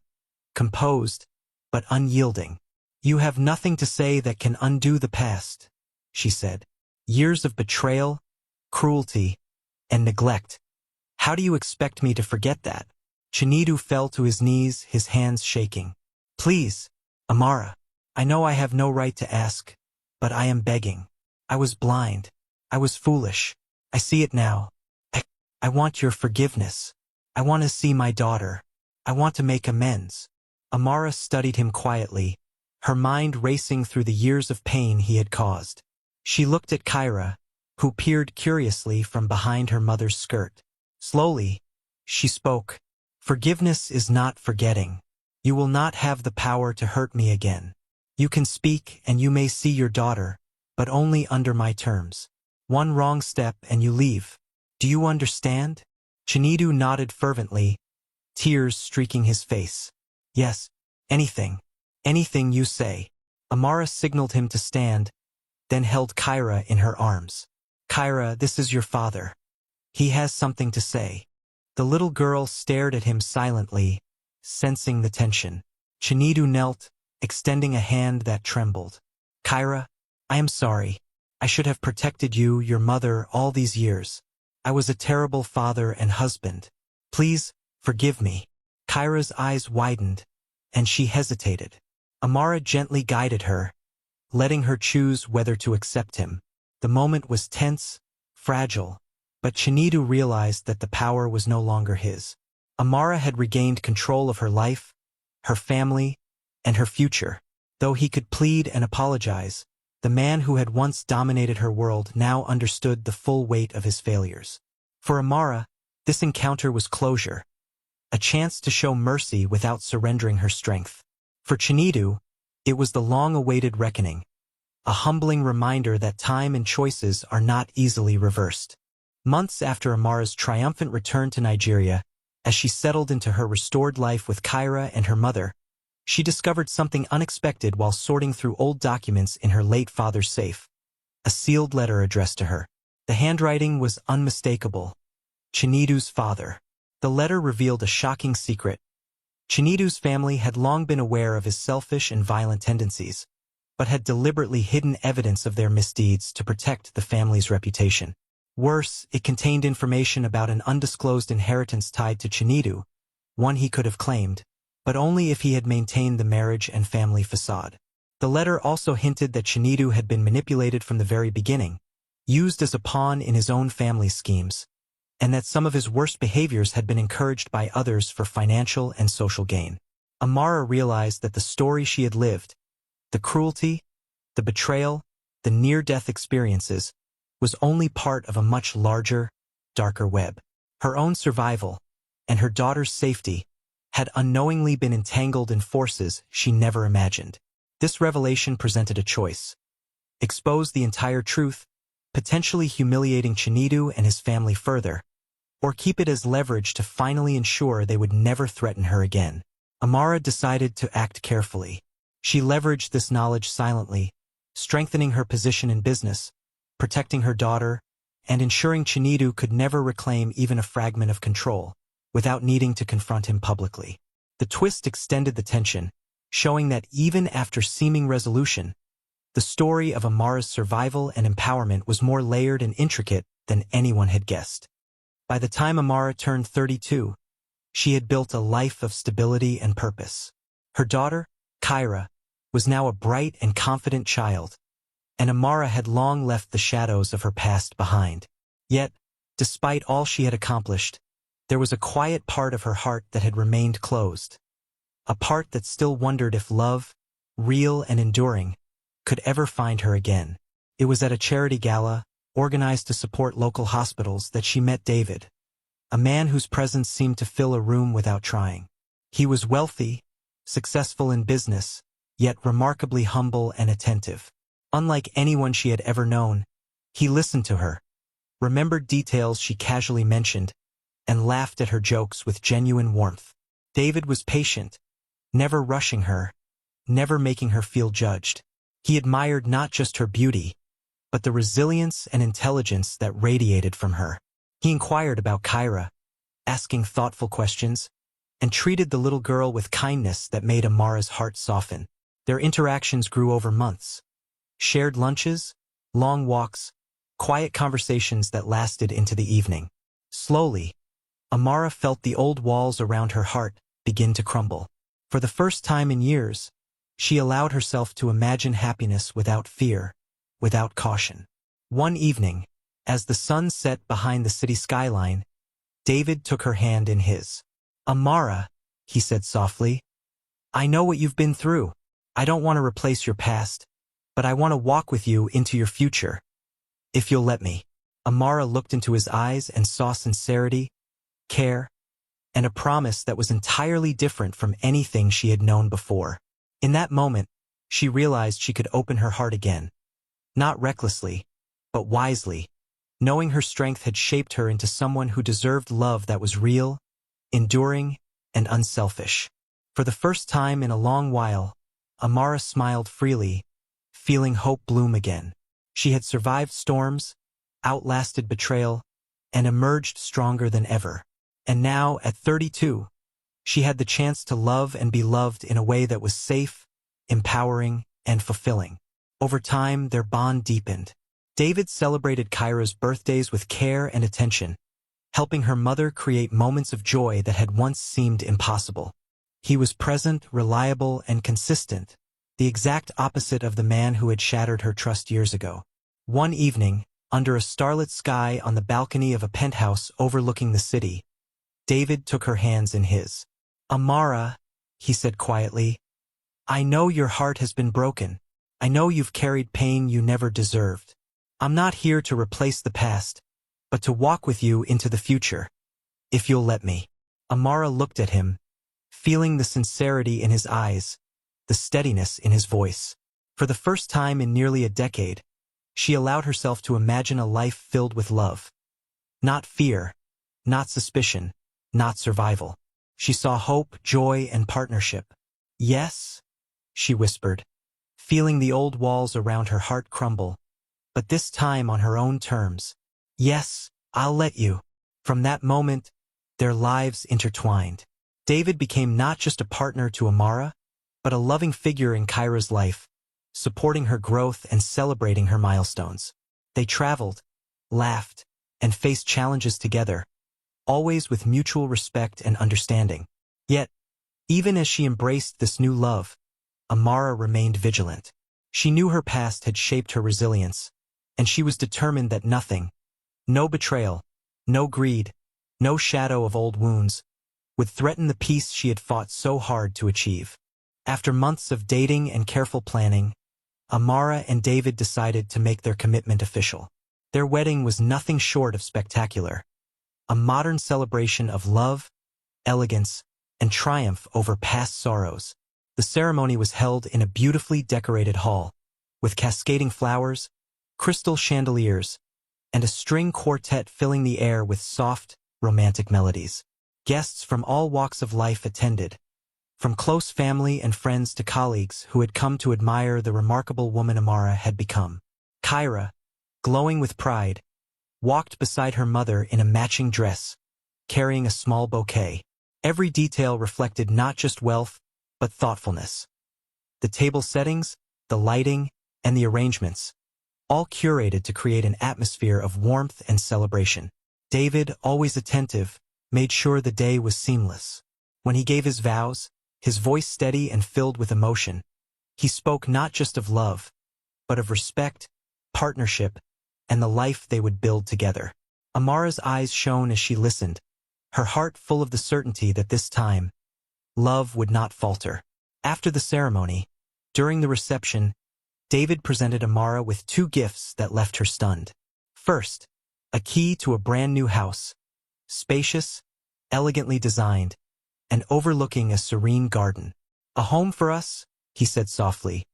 composed, but unyielding. "You have nothing to say that can undo the past," she said. "Years of betrayal, cruelty, and neglect. How do you expect me to forget that?" Chinedu fell to his knees, his hands shaking. "Please, Amara, I know I have no right to ask, but I am begging. I was blind. I was foolish. I see it now. I want your forgiveness. I want to see my daughter. I want to make amends." Amara studied him quietly, her mind racing through the years of pain he had caused. She looked at Kyra, who peered curiously from behind her mother's skirt. Slowly, she spoke. "Forgiveness is not forgetting. You will not have the power to hurt me again. You can speak and you may see your daughter, but only under my terms. One wrong step and you leave. Do you understand?" Chinedu nodded fervently, tears streaking his face. "Yes, anything. Anything you say." Amara signaled him to stand, then held Kyra in her arms. "Kyra, this is your father. He has something to say." The little girl stared at him silently, sensing the tension. Chinedu knelt, extending a hand that trembled. "Kyra, I am sorry. I should have protected you, your mother, all these years. I was a terrible father and husband. Please, forgive me." Kyra's eyes widened, and she hesitated. Amara gently guided her, letting her choose whether to accept him. The moment was tense, fragile, but Chinedu realized that the power was no longer his. Amara had regained control of her life, her family, and her future. Though he could plead and apologize, the man who had once dominated her world now understood the full weight of his failures. For Amara, this encounter was closure, a chance to show mercy without surrendering her strength. For Chinedu, it was the long-awaited reckoning, a humbling reminder that time and choices are not easily reversed. Months after Amara's triumphant return to Nigeria, as she settled into her restored life with Kyra and her mother, she discovered something unexpected while sorting through old documents in her late father's safe. A sealed letter addressed to her. The handwriting was unmistakable. Chinedu's father. The letter revealed a shocking secret. Chinedu's family had long been aware of his selfish and violent tendencies, but had deliberately hidden evidence of their misdeeds to protect the family's reputation. Worse, it contained information about an undisclosed inheritance tied to Chinedu, one he could have claimed, but only if he had maintained the marriage and family facade. The letter also hinted that Chinedu had been manipulated from the very beginning, used as a pawn in his own family's schemes, and that some of his worst behaviors had been encouraged by others for financial and social gain. Amara realized that the story she had lived, the cruelty, the betrayal, the near-death experiences, was only part of a much larger, darker web. Her own survival, and her daughter's safety, had unknowingly been entangled in forces she never imagined. This revelation presented a choice: expose the entire truth, potentially humiliating Chinedu and his family further, or keep it as leverage to finally ensure they would never threaten her again. Amara decided to act carefully. She leveraged this knowledge silently, strengthening her position in business, protecting her daughter, and ensuring Chinedu could never reclaim even a fragment of control, without needing to confront him publicly. The twist extended the tension, showing that even after seeming resolution, the story of Amara's survival and empowerment was more layered and intricate than anyone had guessed. By the time Amara turned 32, she had built a life of stability and purpose. Her daughter, Kyra, was now a bright and confident child, and Amara had long left the shadows of her past behind. Yet, despite all she had accomplished, there was a quiet part of her heart that had remained closed, a part that still wondered if love, real and enduring, could ever find her again. It was at a charity gala, organized to support local hospitals, that she met David, a man whose presence seemed to fill a room without trying. He was wealthy, successful in business, yet remarkably humble and attentive. Unlike anyone she had ever known, he listened to her, remembered details she casually mentioned, and laughed at her jokes with genuine warmth. David was patient, never rushing her, never making her feel judged. He admired not just her beauty, but the resilience and intelligence that radiated from her. He inquired about Kyra, asking thoughtful questions, and treated the little girl with kindness that made Amara's heart soften. Their interactions grew over months. Shared lunches, long walks, quiet conversations that lasted into the evening. Slowly, Amara felt the old walls around her heart begin to crumble. For the first time in years, she allowed herself to imagine happiness without fear, without caution. One evening, as the sun set behind the city skyline, David took her hand in his. "Amara," he said softly, "I know what you've been through. I don't want to replace your past, but I want to walk with you into your future, if you'll let me." Amara looked into his eyes and saw sincerity, care, and a promise that was entirely different from anything she had known before. In that moment, she realized she could open her heart again, not recklessly, but wisely, knowing her strength had shaped her into someone who deserved love that was real, enduring, and unselfish. For the first time in a long while, Amara smiled freely, feeling hope bloom again. She had survived storms, outlasted betrayal, and emerged stronger than ever. And now, at 32, she had the chance to love and be loved in a way that was safe, empowering, and fulfilling. Over time, their bond deepened. David celebrated Kyra's birthdays with care and attention, helping her mother create moments of joy that had once seemed impossible. He was present, reliable, and consistent, the exact opposite of the man who had shattered her trust years ago. One evening, under a starlit sky on the balcony of a penthouse overlooking the city, David took her hands in his. "Amara," he said quietly, "I know your heart has been broken. I know you've carried pain you never deserved. I'm not here to replace the past, but to walk with you into the future, if you'll let me." Amara looked at him, feeling the sincerity in his eyes, the steadiness in his voice. For the first time in nearly a decade, she allowed herself to imagine a life filled with love. Not fear, not suspicion, not survival. She saw hope, joy, and partnership. "Yes," she whispered, feeling the old walls around her heart crumble, but this time on her own terms. "Yes, I'll let you." From that moment, their lives intertwined. David became not just a partner to Amara, but a loving figure in Kyra's life, supporting her growth and celebrating her milestones. They traveled, laughed, and faced challenges together, always with mutual respect and understanding. Yet, even as she embraced this new love, Amara remained vigilant. She knew her past had shaped her resilience, and she was determined that nothing, no betrayal, no greed, no shadow of old wounds, would threaten the peace she had fought so hard to achieve. After months of dating and careful planning, Amara and David decided to make their commitment official. Their wedding was nothing short of spectacular, a modern celebration of love, elegance, and triumph over past sorrows. The ceremony was held in a beautifully decorated hall, with cascading flowers, crystal chandeliers, and a string quartet filling the air with soft, romantic melodies. Guests from all walks of life attended, from close family and friends to colleagues who had come to admire the remarkable woman Amara had become. Kyra, glowing with pride, walked beside her mother in a matching dress, carrying a small bouquet. Every detail reflected not just wealth, but thoughtfulness. The table settings, the lighting, and the arrangements, all curated to create an atmosphere of warmth and celebration. David, always attentive, made sure the day was seamless. When he gave his vows, his voice steady and filled with emotion, he spoke not just of love, but of respect, partnership, and the life they would build together. Amara's eyes shone as she listened, her heart full of the certainty that this time, love would not falter. After the ceremony, during the reception, David presented Amara with two gifts that left her stunned. First, a key to a brand new house, spacious, elegantly designed, and overlooking a serene garden. "A home for us," he said softly,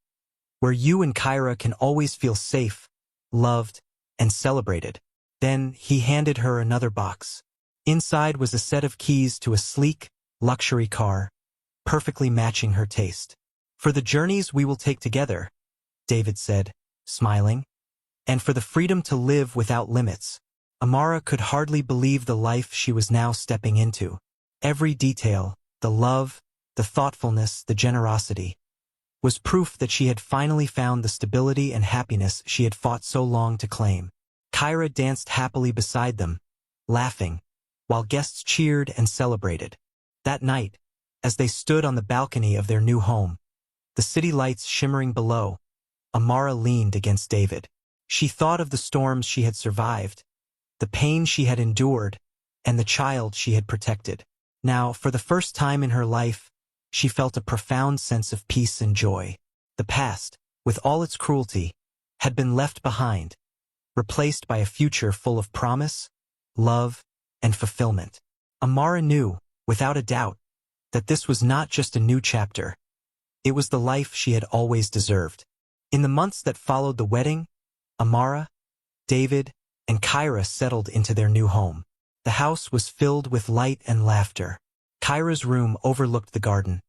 "where you and Kyra can always feel safe, loved, and celebrated." Then he handed her another box. Inside was a set of keys to a sleek, luxury car, perfectly matching her taste. "For the journeys we will take together," David said, smiling, "and for the freedom to live without limits." Amara could hardly believe the life she was now stepping into. Every detail, the love, the thoughtfulness, the generosity, was proof that she had finally found the stability and happiness she had fought so long to claim. Kyra danced happily beside them, laughing, while guests cheered and celebrated. That night, as they stood on the balcony of their new home, the city lights shimmering below, Amara leaned against David. She thought of the storms she had survived, the pain she had endured, and the child she had protected. Now, for the first time in her life, she felt a profound sense of peace and joy. The past, with all its cruelty, had been left behind, replaced by a future full of promise, love, and fulfillment. Amara knew, without a doubt, that this was not just a new chapter. It was the life she had always deserved. In the months that followed the wedding, Amara, David, and Kyra settled into their new home. The house was filled with light and laughter. Kyra's room overlooked the garden,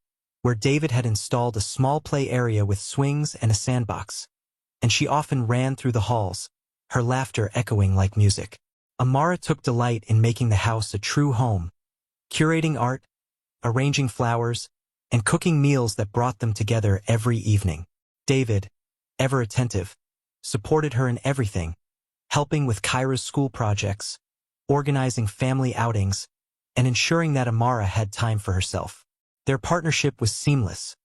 where David had installed a small play area with swings and a sandbox, and she often ran through the halls, her laughter echoing like music. Amara took delight in making the house a true home, curating art, arranging flowers, and cooking meals that brought them together every evening. David, ever attentive, supported her in everything, helping with Kyra's school projects, organizing family outings, and ensuring that Amara had time for herself. Their partnership was seamless,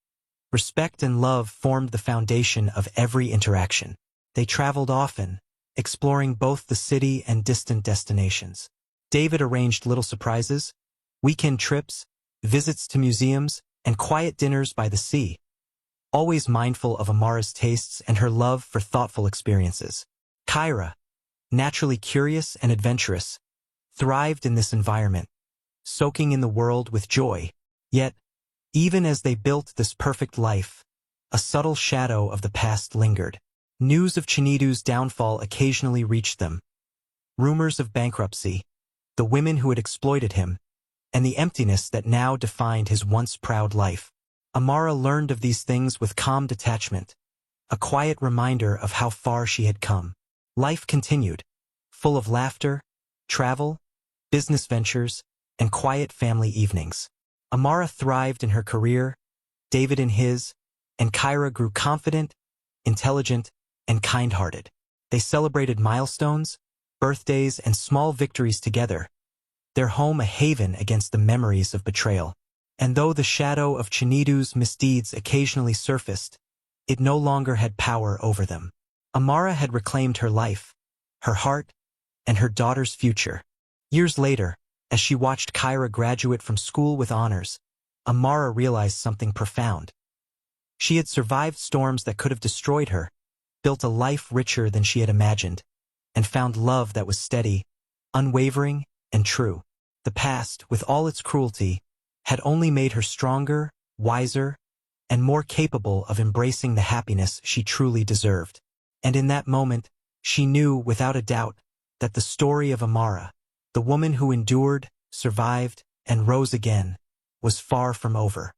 Respect and love formed the foundation of every interaction. They traveled often, exploring both the city and distant destinations. David arranged little surprises, weekend trips, visits to museums, and quiet dinners by the sea, always mindful of Amara's tastes and her love for thoughtful experiences. Kyra, naturally curious and adventurous, thrived in this environment, soaking in the world with joy. Yet, even as they built this perfect life, a subtle shadow of the past lingered. News of Chinidu's downfall occasionally reached them. Rumors of bankruptcy, the women who had exploited him, and the emptiness that now defined his once proud life. Amara learned of these things with calm detachment, a quiet reminder of how far she had come. Life continued, full of laughter, travel, business ventures, and quiet family evenings. Amara thrived in her career, David in his, and Kyra grew confident, intelligent, and kind-hearted. They celebrated milestones, birthdays, and small victories together, their home a haven against the memories of betrayal. And though the shadow of Chinidu's misdeeds occasionally surfaced, it no longer had power over them. Amara had reclaimed her life, her heart, and her daughter's future. Years later, as she watched Kyra graduate from school with honors, Amara realized something profound. She had survived storms that could have destroyed her, built a life richer than she had imagined, and found love that was steady, unwavering, and true. The past, with all its cruelty, had only made her stronger, wiser, and more capable of embracing the happiness she truly deserved. And in that moment, she knew without a doubt that the story of Amara, the woman who endured, survived, and rose again, was far from over.